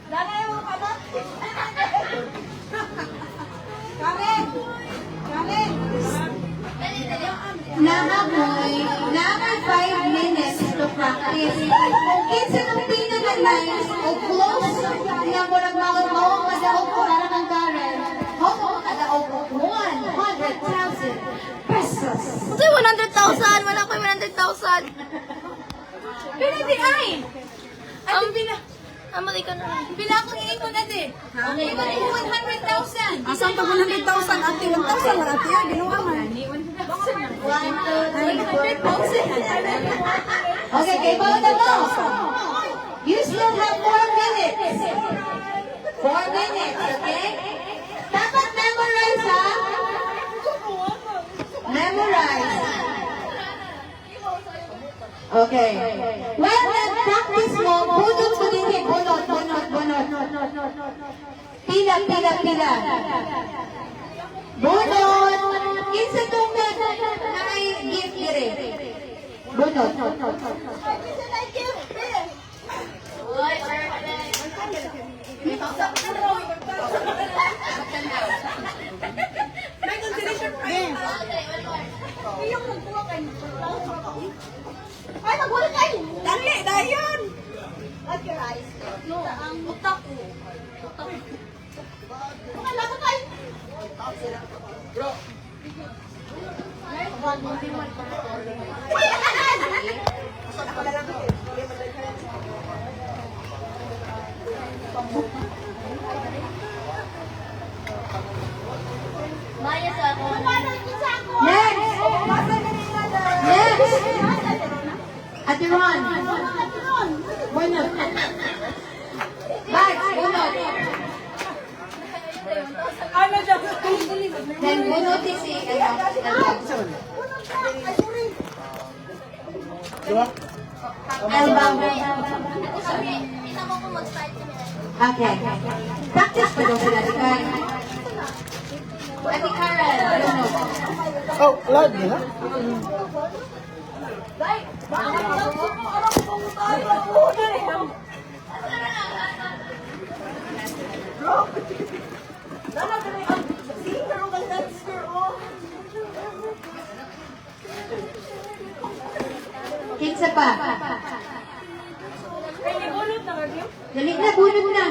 Speaker 6: Dala yung mga ba? Karen!
Speaker 3: namamoy, nama 5 minutes to practice. Kung kinsa ng pinaka-nice o close na mo nagmamawang madaog ko para ng Karen, ako makadaog ko 100,000 pesos.
Speaker 1: Kasi 100,000! Wala ko yung 100,000!
Speaker 6: Pinadi ay!
Speaker 1: Amali ka na.
Speaker 6: Bila akong iingon ate. Iingon ko 100,000.
Speaker 2: Asang pag 100,000 ate, 1,000 lang ate, ginawa man.
Speaker 3: Okay, kay Bauta mo. You still have 4 minutes. 4 minutes, okay? Dapat memorize, ha? Memorize. Okay. Well, practice mo, bunot mo din eh. Bunot. Pila. Bunot. Kinsa itong na may gift dire. Bunot.
Speaker 6: Ay, magulat kayo! Dali, dayon! At your eyes. No, ang utak ko. Okay, lato kayo! Bro!
Speaker 1: Maya sa ako.
Speaker 3: Next. Ate Ron. Bunot. Bags, bunot. Then bunot is si Elbow.
Speaker 1: Tingnan mo kung mag-start kami.
Speaker 3: Okay. Practice pa daw sila. Ate Karen, bunot.
Speaker 2: Oh, lagi ha?
Speaker 3: Kinsa pa? Dali na, bunot na.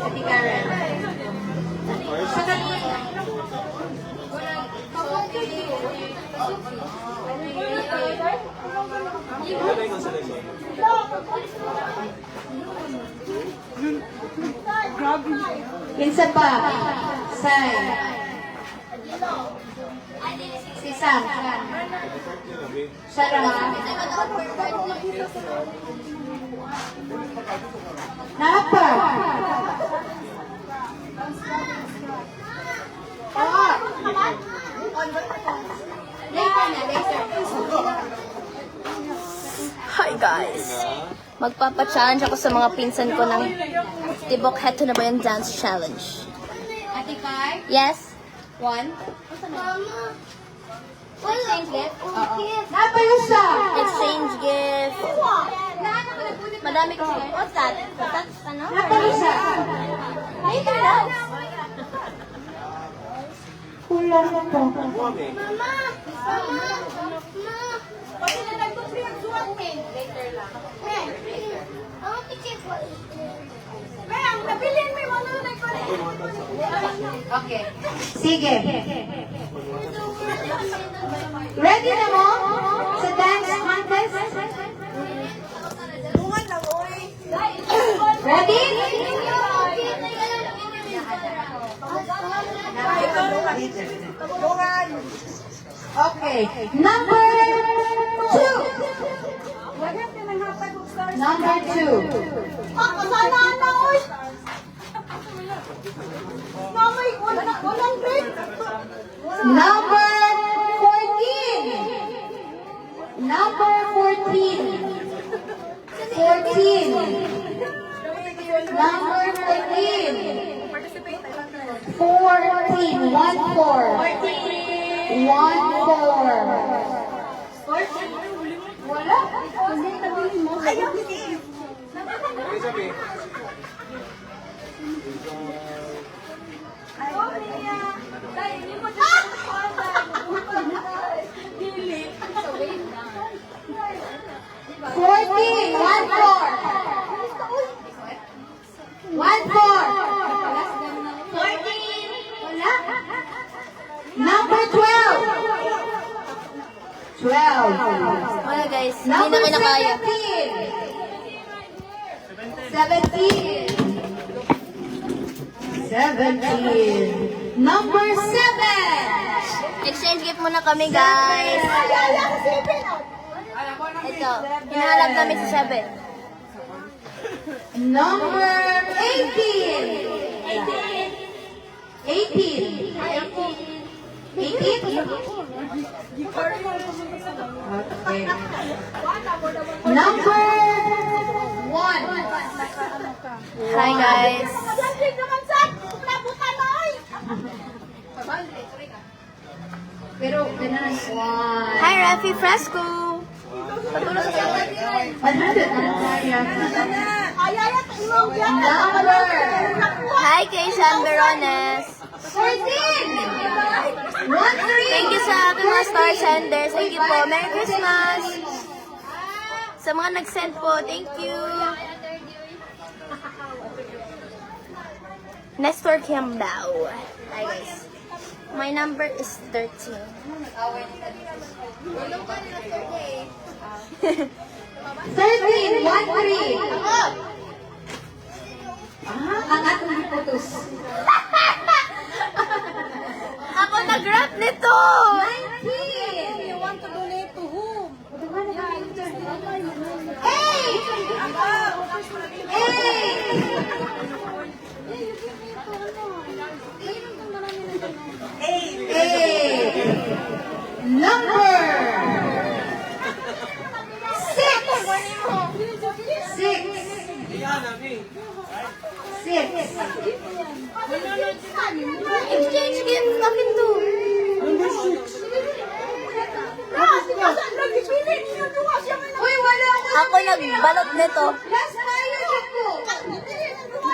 Speaker 3: Ate Karen. Saka Kinsa pa? Sai. Si Sam. Sarah. Napa?
Speaker 1: Hi guys! Magpapa-challenge ako sa mga pinsan ko ng Tibok Heto na ba yung dance challenge.
Speaker 3: Ate Kai?
Speaker 1: Yes?
Speaker 3: 1.
Speaker 1: Exchange gift?
Speaker 3: Napa yun siya?
Speaker 1: Exchange gift. Madami kasi. What's that? That's ano?
Speaker 3: Napa yun siya?
Speaker 1: Later daw.
Speaker 3: Kulang na to. Okay. Sige. Ready na mo sa dance contest? Ready? Okay. Number 2. Number 2. Number 14. Number 14. 14. Number 14. 14. 1-4. 1-4. Wala? Fourteen, 1-4. 1-4. 14. Wala? Number 12. 12.
Speaker 1: Wala guys, hindi
Speaker 3: Number
Speaker 1: na kinakaya.
Speaker 3: 17. 17. 17. Number 7.
Speaker 1: Exchange gift muna kami, guys. Ito, hinahanap kami sa 7.
Speaker 3: Number 18. 18. 18. Okay. Number 1.
Speaker 1: Hi, guys.
Speaker 3: Pero, ganun. 1.
Speaker 1: Hi, Rafi Fresco. Patulong sa
Speaker 3: 100. Number
Speaker 1: Hi, kay Sean Verones.
Speaker 3: 14. 1-3.
Speaker 1: Thank you sa ating mga star senders. Thank you po. Merry Christmas. Sa mga nag-send po, thank you. Nestor Kiambao. Hi, guys. My number is 13.
Speaker 3: 13, 1-3. Ang atong hipotus.
Speaker 1: Ako nag-rap nito!
Speaker 3: 19.
Speaker 6: You want to donate to whom?
Speaker 3: Eight. Number 6. 6.
Speaker 1: Exchange gift namin to.
Speaker 3: Uy, wala ko.
Speaker 1: Ako nagbalot nito.
Speaker 3: Last tayo, Jaco.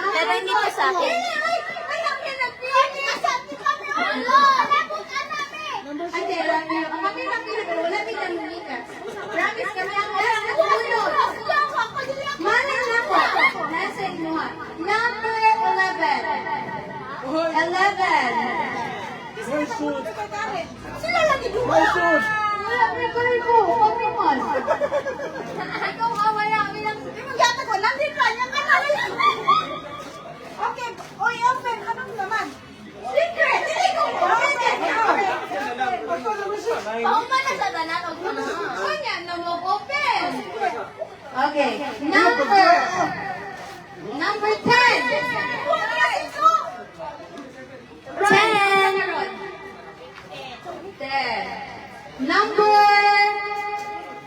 Speaker 1: Pero hindi to sa akin.
Speaker 3: Ate, kami pero wala tayong lumikas. Promise kami ang last na tulog. Malay na po. Nasa inyo ha. Number 11. 11.
Speaker 6: Sila lagi dua.
Speaker 3: Wala, prefer ko. Kami man.
Speaker 6: Ikaw wala kami lang. Yata ko, nandito ka niya ka Okay, oy, open. Anong naman?
Speaker 3: Secret! Hindi ko
Speaker 1: Pauma na sa tanan.
Speaker 3: Kanya na mo open. Okay. Number 10. 10. Number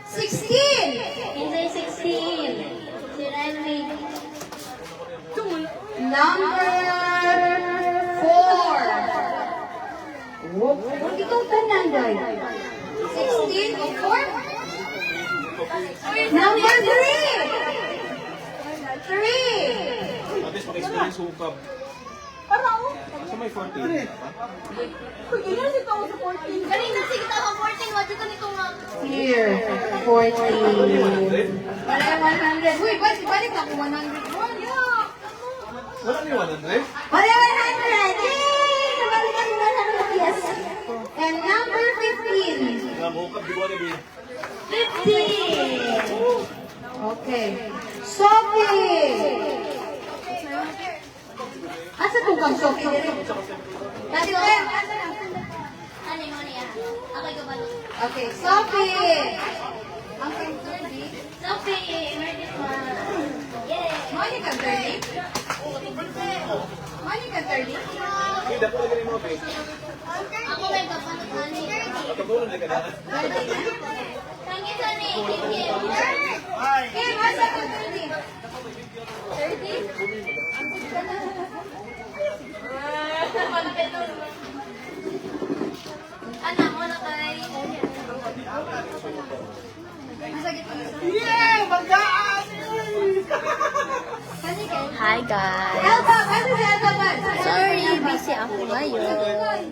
Speaker 3: 16.
Speaker 1: Hindi 16. Si Renly.
Speaker 3: Number 4. Oh, itong tanan dahil. 16 o 4? Number 3. 3.
Speaker 5: At least mag-experience hukab. Sa may 14.
Speaker 1: Kanina sige tama 14. Wadi ko nito nga.
Speaker 3: Here, 14. Wala 100. Uy, balik ako 100.
Speaker 5: Wala ni 100?
Speaker 3: Wala 100. Yay! Nabalik ako 100. Yes. And number 15.
Speaker 5: Hukab, di ko na ba?
Speaker 3: 15. Okay. Sophie. Asa tukang Sophie dito? Dati ko yan. Asa na?
Speaker 1: Ano yung ano yan? Ako yung kabalo.
Speaker 3: Okay, Sophie. Ang 30.
Speaker 1: Sophie, Merry Christmas. Yay!
Speaker 3: Monica 30. Monica 30.
Speaker 5: Hindi, dapat lagi ni mga pay.
Speaker 1: Ako may kapanood na ni
Speaker 5: Pagkabulan na ka na.
Speaker 1: Thank you, Sonny. Thank you.
Speaker 3: Okay, masa ka 30.
Speaker 1: Anak mo na kay... Hi, guys.
Speaker 3: Elba, ano si Elba man?
Speaker 1: Sorry, busy ako ngayon.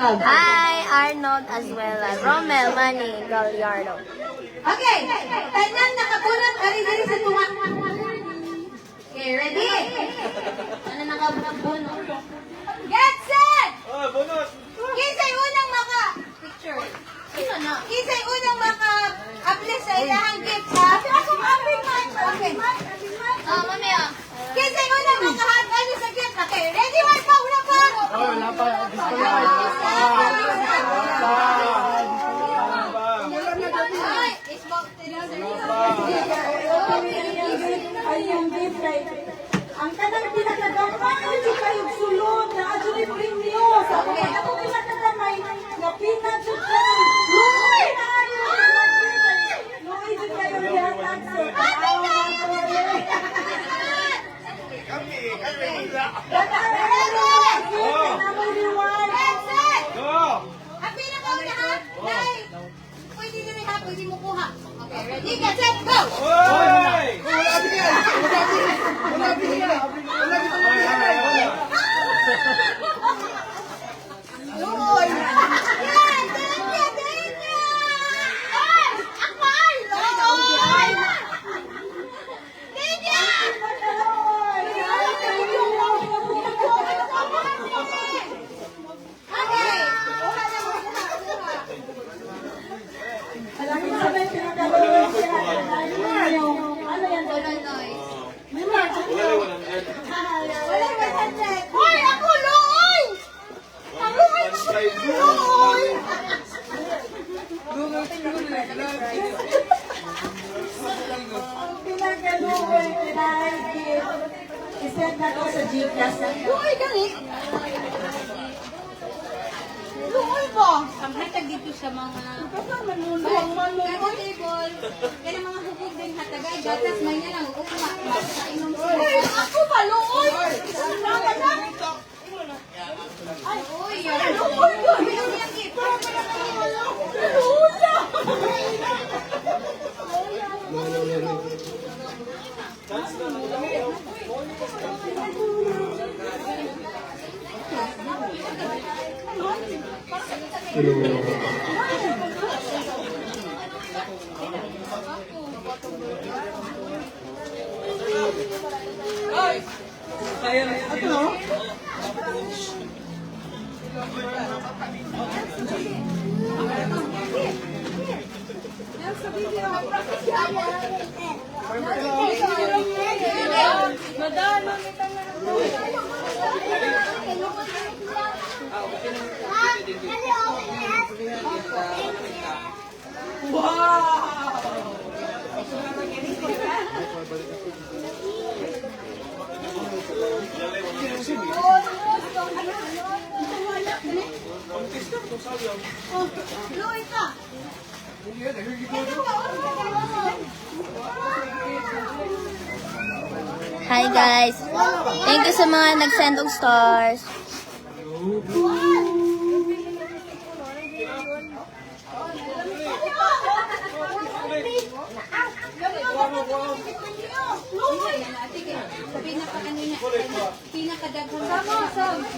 Speaker 1: Hi, Arnold as well as Romel Manny Gallardo.
Speaker 3: Okay, tanan nakabunot ari-ari sa tuwa. Okay, ready?
Speaker 1: Ano nakabuno?
Speaker 3: Get set!
Speaker 5: Ah, bunot!
Speaker 3: Kinsay unang maka picture. Kinsay unang maka-apply sa ilahang gift, ha? Okay.
Speaker 1: Mami ah.
Speaker 3: Kinsay unang maka-apply sa gift, okay? Ready, one pa, una pa?
Speaker 5: Wala pa.
Speaker 6: Ay, yung gift kay ang kanang pinakagapay si kayong sulod na adjuli premyo sa mga ato pinakagamay nga pinadjud ka luoy na ayo luoy jud kayo gihatag
Speaker 3: Ang pinakauna, ha? Nay, pwede na rin, ha? Pwede mo kuha. Okay, ready, get set, go! Luoy! Yan! Danya! Ay! Akmal! Luoy! Danya! Okay! Kuha na mo, kuha.
Speaker 6: alam mo sa may pinakagapay ano yan
Speaker 3: Wala ba handset? Hoy! Ako, Luoy! Ang Luoy na ba yun? Luoy!
Speaker 6: ang pinakaluoy pinahigit isend na ko sa Gcash
Speaker 3: Luoy gani? Luoy ba?
Speaker 7: Panghatag dito sa mga
Speaker 6: kasama manulong
Speaker 7: Kaya table, kaya mga hukog din hatagay, gatas may na lang, ukma, inom sila.
Speaker 3: Ay, ako ba, Luoy? Sama na?
Speaker 7: Ay, uy,
Speaker 3: Ay, Luoy ba?
Speaker 7: Luoy ang gift.
Speaker 3: Luoy na! Luoy ka!
Speaker 1: Hi guys. Thank you sa mga nag-send og stars.
Speaker 7: Pinakadaghang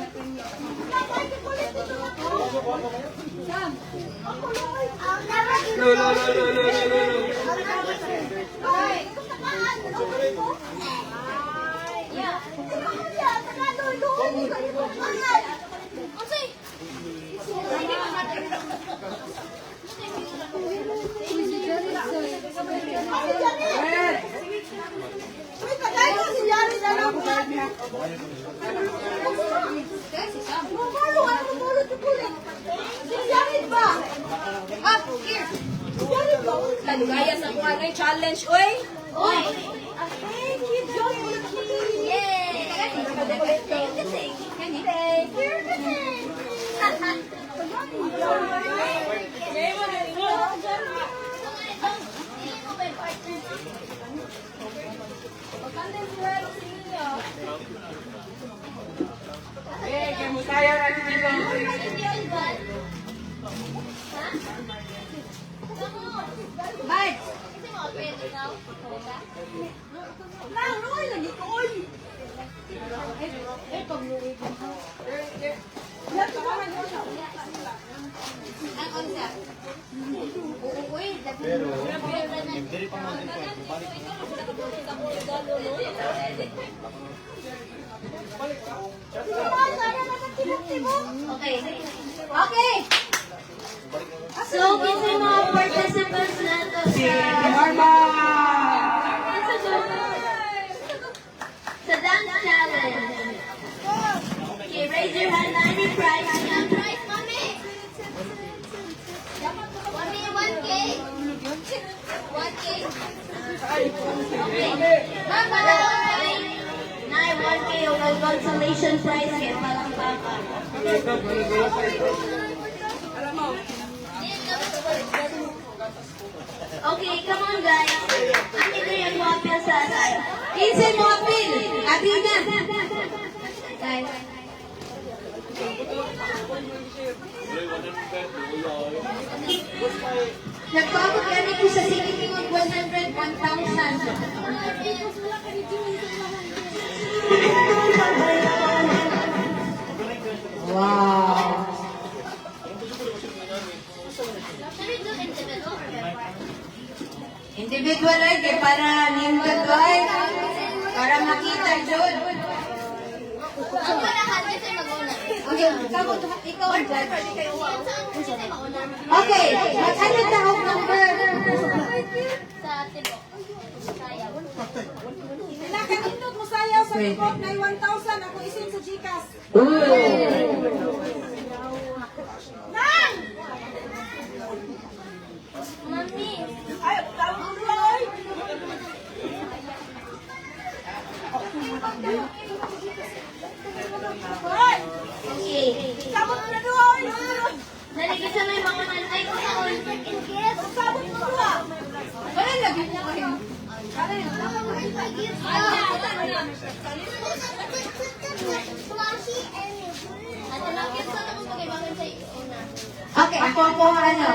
Speaker 3: Gaya sa kuha ng challenge, oy!
Speaker 7: Oy!
Speaker 3: Thank you, Johnny!
Speaker 7: Yay!
Speaker 3: Bye! Lang, Roy! Lagi ko, oy!
Speaker 7: Ang unsa? Uy,
Speaker 3: Okay. Okay! So, kasi mga participants na to
Speaker 2: Si Marma!
Speaker 3: sa dance challenge. Okay, raise your hand. Any prize? Yung prize, mami! Mami, 1K? 1K? Okay. Mama, 1K. Nay, 1K yung consolation prize kay Palang Papa. Okay, come on guys. Ano ito yung mga appeal sa tayo? Kinsay mo appeal? Atina. Guys. Nagpapag kami ko sa singing of 100, 1,000. Wow. Individual ay kay para nindot ay para makita jud.
Speaker 1: Ang malahan kasi mag-una.
Speaker 3: Okay, ikaw ang judge. Okay, ano tawag number?
Speaker 1: Sa tibok. Sayang.
Speaker 6: Nakatindot mo sayaw sa report na 1,000. Ako isin sa Gcash. Nang!
Speaker 1: Mami.
Speaker 6: Ay, tabuloy! Hoy!
Speaker 3: Okay.
Speaker 6: Sabot na doon!
Speaker 1: Naligisa na yung mga mantay ko sa all freaking gifts.
Speaker 6: Sabot mo doon!
Speaker 3: Wala lagi mo kayo.
Speaker 1: Ate, mag-gifts ko na kung pag-ibangan sa una.
Speaker 3: Okay, ako po ano.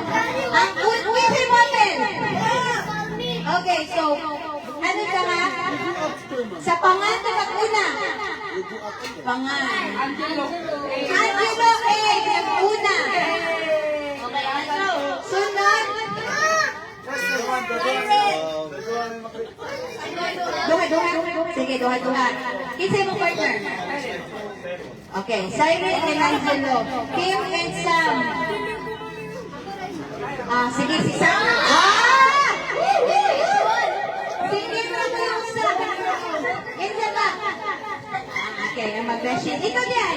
Speaker 3: Ang uwitin mo natin. Okay, so, ano ka nga? Sa pangan na una. Pangan. Angelo A. Nag-una.
Speaker 1: Okay, ano?
Speaker 3: Sunod. Duha. Sige, duha. Kinsay mo partner? Okay, Siren and Angelo. Kim and Sam. Sige, si Sam. Sige, Sam. Kinsa ba? Okay, ang mag-question. Ikaw diyan.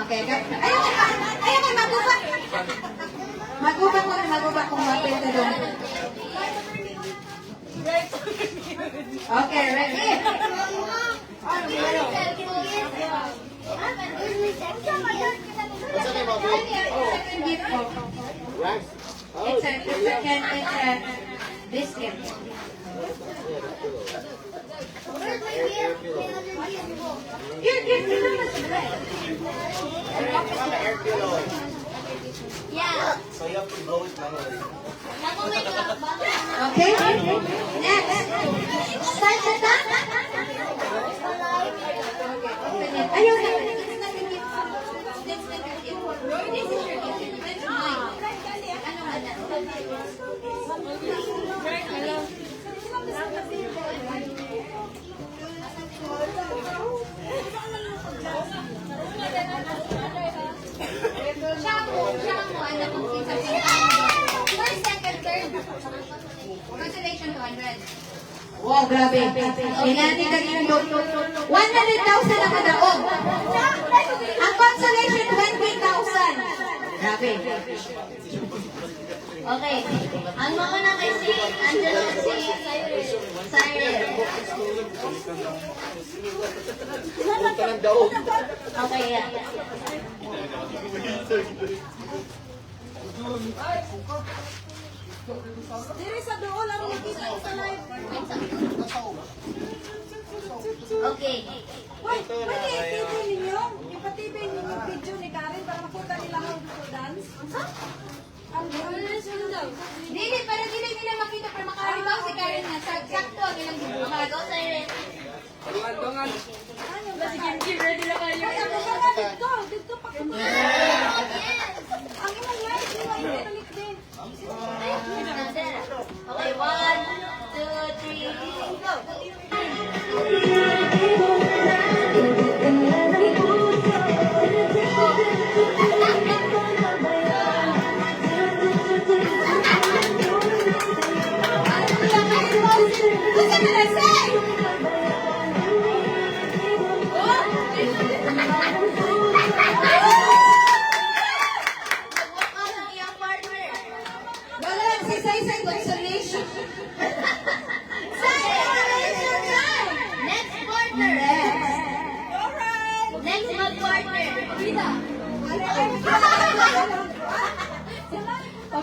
Speaker 3: Okay, ayaw maguba. Maguba kung mapil ka doon. Okay, ready? It's a biscuit. Your gift is
Speaker 1: Yeah.
Speaker 8: So you have to blow it manually.
Speaker 1: Ako may bago.
Speaker 3: okay? Next. Start the time. Ayaw na. This is your gift. That's mine. Wow, grabe. Hinati ka rin yung 100,000 ang kadaog. Ang consolation, 20,000. Grabe.
Speaker 1: Okay. Ang mauna kay si Angelo at si Siren. Okay, yeah.
Speaker 6: Diri sa doon, ang makita ko sa live.
Speaker 1: Okay.
Speaker 6: Hoy, pwede i-tv ninyo? Ipa-tv ninyo yung video ni Karen para makita nila how to dance. Ang
Speaker 3: Dili, para dili nila makita para makaribaw si Karen na sakto ang ilang gibuhat.
Speaker 1: Go, Siren.
Speaker 2: Tungan.
Speaker 6: ano ba? Sige, ready na kayo. Ay, ako ba dito? Dito pa ko. Ang imong live, di ba ibalik din?
Speaker 1: Okay, 1, 2, 3, go.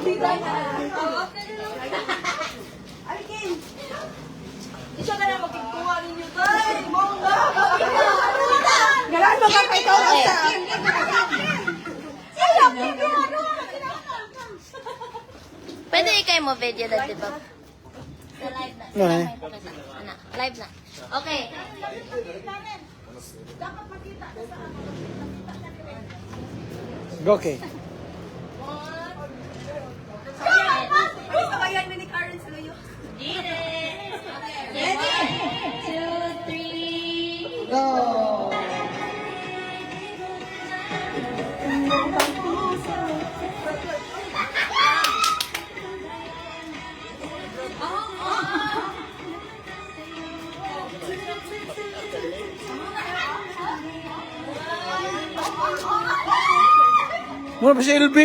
Speaker 6: Bida na. Alkin. Isa ka na magkikuha ninyo, tay. Mongga. Galaan mo ka kay Tora sa.
Speaker 1: Pwede ikay mo video na, di ba? Sa live na. Ano? Live na. Okay.
Speaker 2: Go, okay.
Speaker 6: Kawayan ni Karen sa layo.
Speaker 1: Ready? 2, 3.
Speaker 3: Go!
Speaker 2: Muna pa si LB.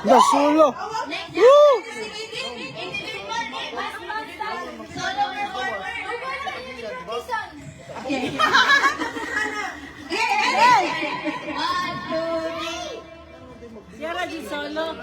Speaker 2: Nasulo. Woo!
Speaker 6: Yara di solo.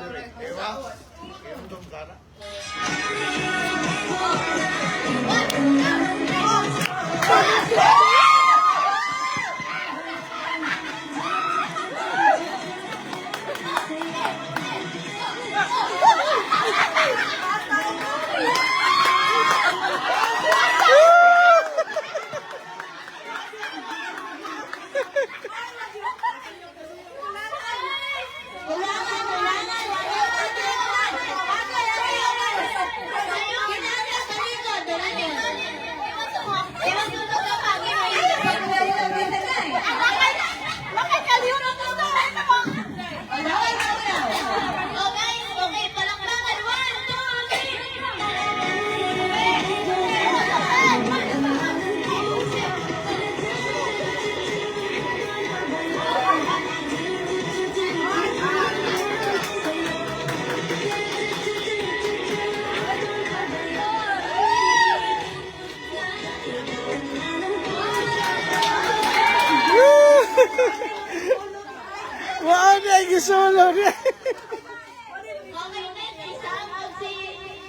Speaker 2: Wala na yung solo niya.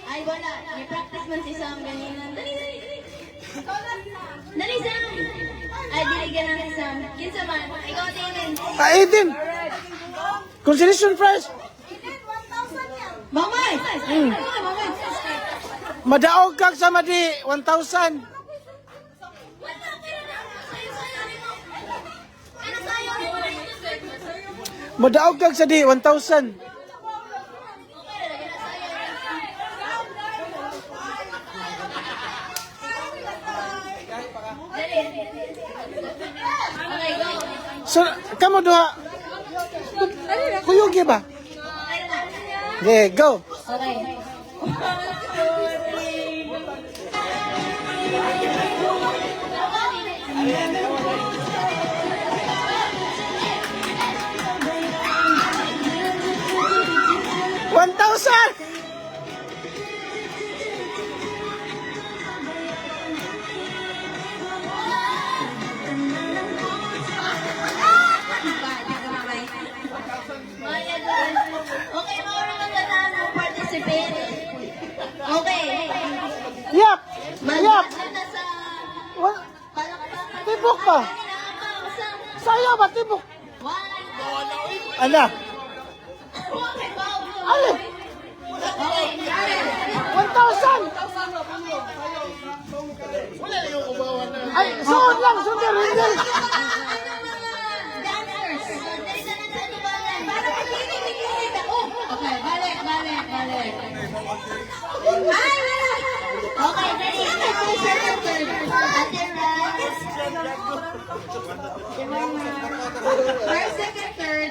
Speaker 1: Ay, wala. May practice man si Sam ganyan. Dali, dali, dali. Dali, Sam. Ay, diligan na si Sam. Kinsa man. Ikaw din.
Speaker 2: Aiden. Consolation prize.
Speaker 3: Mamay!
Speaker 2: Madaog kag sa madi 1,000. Madaog kag sa di 1,000. So, kamo duha. Kuyugi ba? Okay, go.
Speaker 1: Okay. Okay, mga naman na participate. Okay.
Speaker 2: Yap! Yap!
Speaker 1: Mag-action na sa
Speaker 2: Wa-
Speaker 1: palakpakan.
Speaker 2: Tibok pa! Sayo ba tibok? Ana! Ali! 1,000! Ay, suod lang! Suod lang! Ringel!
Speaker 1: Okay, balik. Okay, ready? Ate Rice. First, second, third.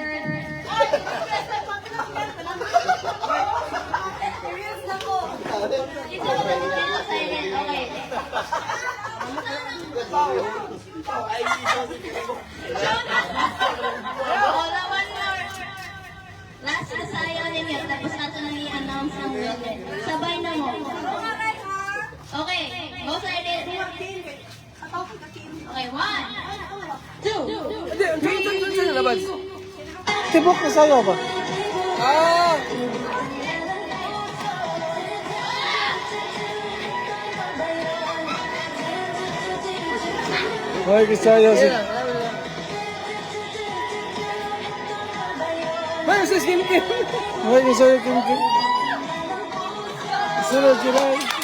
Speaker 1: Silent, okay. Wala, one more. Last na sayo ninyo, tapos nato na i-announce ang winner. Sabay na mo.
Speaker 7: Okay, 1, 2, 3.
Speaker 2: Tibok na sa'yo ba? Ah! Hoy, Kisaya si... Hoy, sis Kim Kim! Hoy, Kisaya Kim Kim! Sunod, Jiray!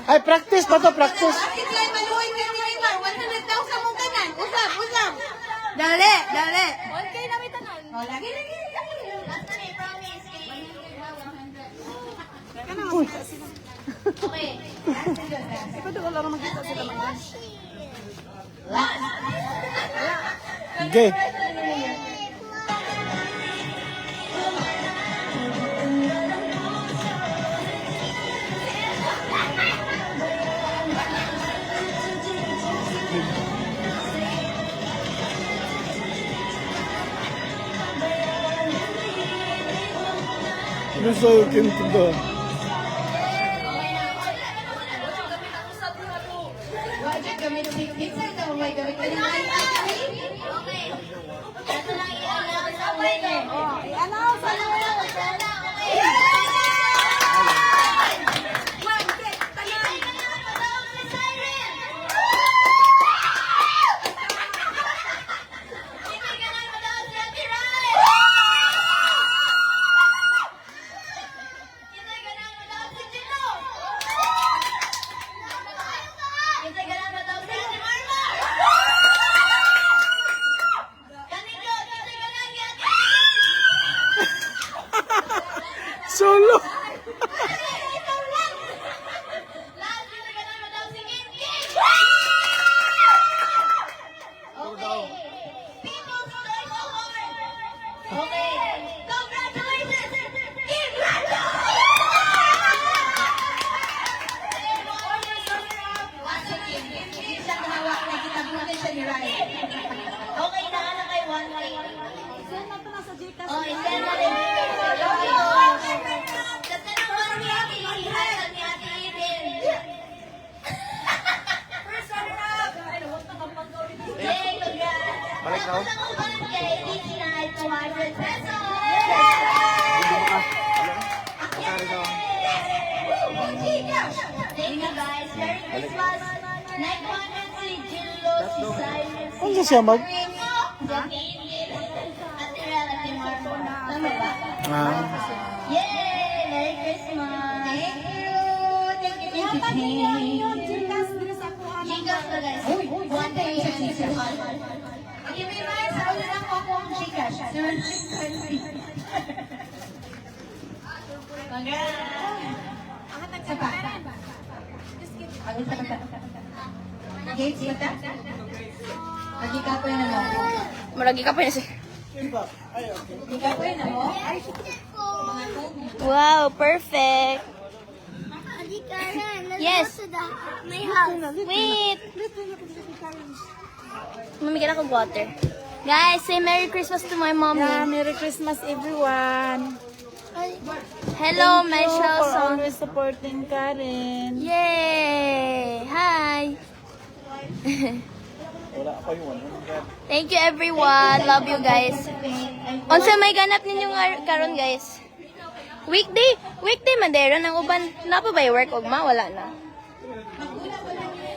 Speaker 2: Ay, practice pa to, practice!
Speaker 7: Bakit kayo maluhay kayo ni Neymar? 100,000 mong kanan. Usap, usap.
Speaker 1: Dali, dali.
Speaker 7: O, lagi.
Speaker 2: Okay. Kisaya Kim Kim ba?
Speaker 3: Wajib gamit si Kinsa daw may gamit ka ng live stream.
Speaker 1: Ito lang i-announce sa winner.
Speaker 6: I-announce ano
Speaker 2: Solo!
Speaker 1: Okay na, ano kay 1K?
Speaker 6: Send na to na sa Gcash.
Speaker 1: Oh, isend na rin. Kasi naman ni Ate Eden, ni Ate Eden. First runner-up. Yay, congrats.
Speaker 5: Balik na, oh.
Speaker 1: Tapos ang uban kay each night, 200 pesos. Thank you guys. Merry Christmas. Night 1 si Jillo, si Cyrus,
Speaker 2: Ano siya mag...
Speaker 1: Tama ba? Yay! Merry Christmas! Thank you! Thank you!
Speaker 6: Thank you. Gcash diri sa ako ano.
Speaker 1: Gcash na guys. One day yan sa call. I-remind sa ulo lang ako ang Gcash. 720. Congrats!
Speaker 3: Sa pa. Gates ba ta? Lagi ka po na mo.
Speaker 1: Maragi ka pa yun siya.
Speaker 3: Lagi ka po na mo.
Speaker 1: Wow, perfect! Yes!
Speaker 4: My house.
Speaker 1: Wait! Mamigyan ako ng water. Guys, say Merry Christmas to my mommy.
Speaker 6: Yeah, Merry Christmas everyone.
Speaker 1: Hello,
Speaker 6: Thank
Speaker 1: my
Speaker 6: you
Speaker 1: show
Speaker 6: for
Speaker 1: song.
Speaker 6: always supporting Karen.
Speaker 1: Yay! Hi!
Speaker 5: Wala pa yung 100.
Speaker 1: Thank you everyone. Love you guys. Unsa may ganap ninyo karon guys? Weekday madero nang uban na pa ba work ugma wala na.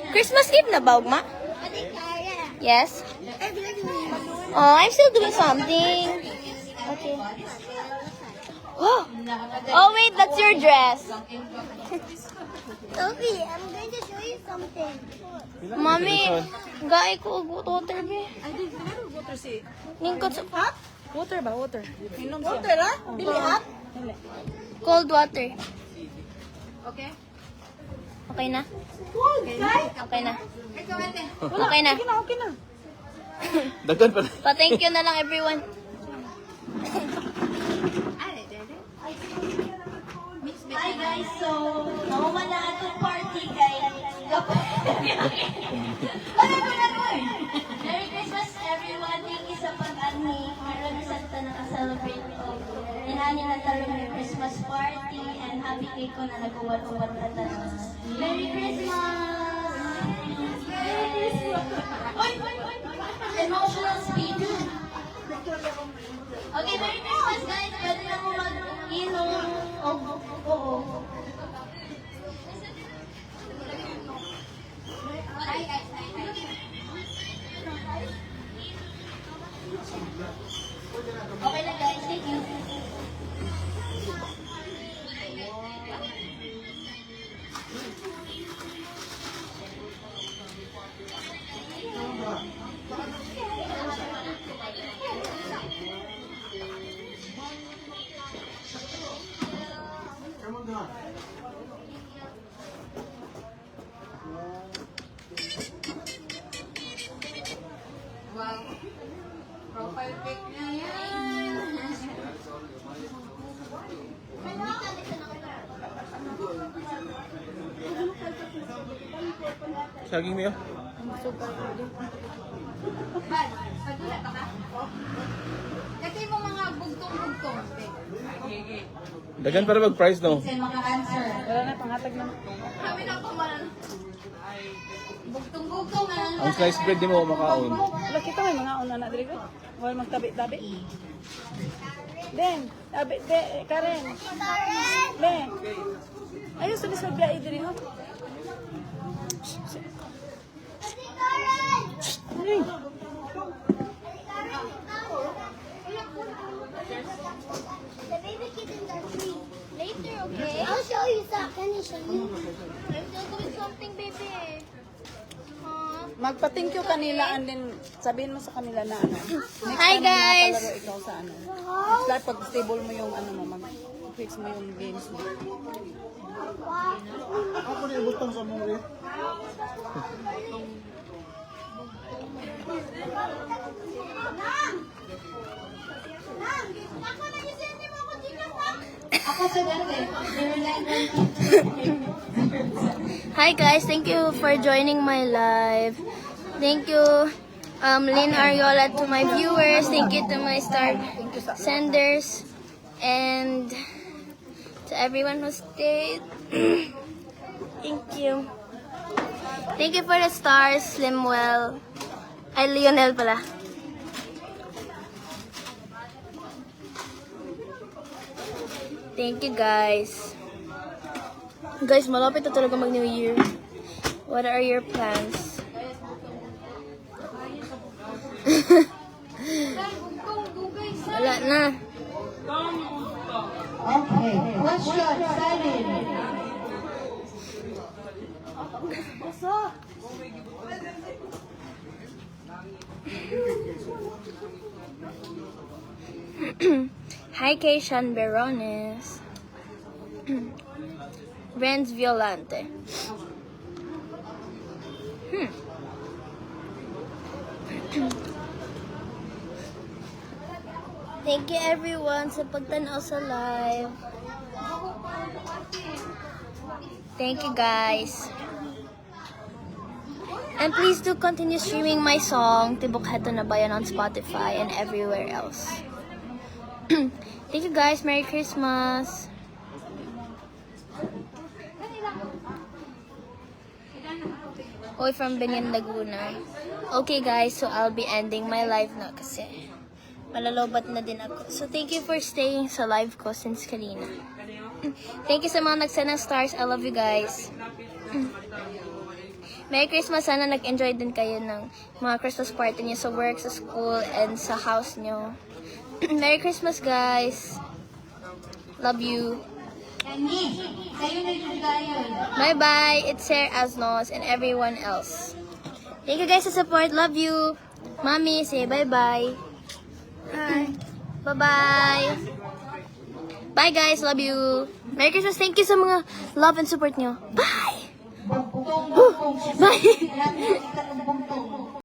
Speaker 1: Christmas Eve na ba ugma? Yes. Oh, I'm still doing something. Okay. Oh wait, that's your dress.
Speaker 4: Sophie, I'm going to show you something.
Speaker 1: Mommy, gaay ko og water be.
Speaker 6: Ay, di na water si.
Speaker 1: Ningkot sa
Speaker 6: Water ba? Water. Inom siya.
Speaker 7: Water, ha? Dili, ha?
Speaker 1: cold water.
Speaker 7: Okay.
Speaker 1: Okay na? Okay na. Okay na.
Speaker 6: Okay na.
Speaker 5: Dagdan pa.
Speaker 1: Pa-thank you na lang everyone.
Speaker 7: Hi guys, so nawawala itong party guys. Merry Christmas everyone. Thank you sa pag
Speaker 3: sa naka-celebrate ko. Inani na tayo ng Christmas party and happy cake ko na nag-uwat-uwat na tayo. Merry Christmas! Merry Christmas! Emotional speech. Okay, Merry Christmas guys! Pwede na po mag-inom. Oo. Okay na guys, thank you.
Speaker 7: Wow. Profile pic na yan.
Speaker 5: Saging mo yun?
Speaker 7: Bad, pagdulat ka? Kasi mo mga bugtong-bugtong.
Speaker 5: Dagan para mag-price no?
Speaker 3: Kasi maka-answer.
Speaker 6: Wala na, pangatag na.
Speaker 7: Kami na pa man. Bugtong-bugtong na.
Speaker 5: Ang slice bread di mo makaon.
Speaker 6: Wala kita may mga una na diri ko. Wala magtabi-tabi. Den, tabi, de, Karen. Den. Ayun, sabi sa biya diri ho. Ay.
Speaker 4: The baby kid in the tree. Later, okay? I'll show you some. Can I show you? I'm still doing something, baby.
Speaker 6: Magpa-thank you kanila and then sabihin mo sa kanila na ano. Next
Speaker 1: Hi,
Speaker 6: time na
Speaker 1: guys.
Speaker 6: palaro ikaw sa ano. Like pag stable mo yung ano mo, mag-fix mo yung games mo.
Speaker 2: Ako na ibutang sa mong rin.
Speaker 3: Ako sa dati.
Speaker 1: Hi guys, thank you for joining my live. Thank you, Lynn Ariola, to my viewers. Thank you to my star senders. And to everyone who stayed. Thank you. Thank you for the stars, Slimwell. Ay, Lionel pala. Thank you guys. Guys, malapit na talaga mag-New Year. What are your plans? Wala na.
Speaker 3: Okay. Question 7.
Speaker 1: Hi, Keishan Verones. Renz Violante. Thank you everyone sa pagtanaw sa live. Thank you guys. And please do continue streaming my song, Tibok Heto na Bayan, on Spotify and everywhere else. Thank you guys. Merry Christmas. Oy, from Benyan, Laguna. Okay guys, so I'll be ending my live na kasi malalobat na din ako. So thank you for staying sa live ko since kanina. Thank you sa mga nagsend ng stars. I love you guys. Merry Christmas. Sana nag-enjoy din kayo ng mga Christmas party niyo sa work, sa school, and sa house niyo. Merry Christmas guys. Love you.
Speaker 3: Candy, kayo na yung gayon.
Speaker 1: Bye-bye. It's Sarah Asnos and everyone else. Thank you guys sa support. Love you. Mommy, say bye-bye. Hi. Bye-bye. Bye guys. Love you. Merry Christmas. Thank you sa mga love and support nyo. Bye. Bye.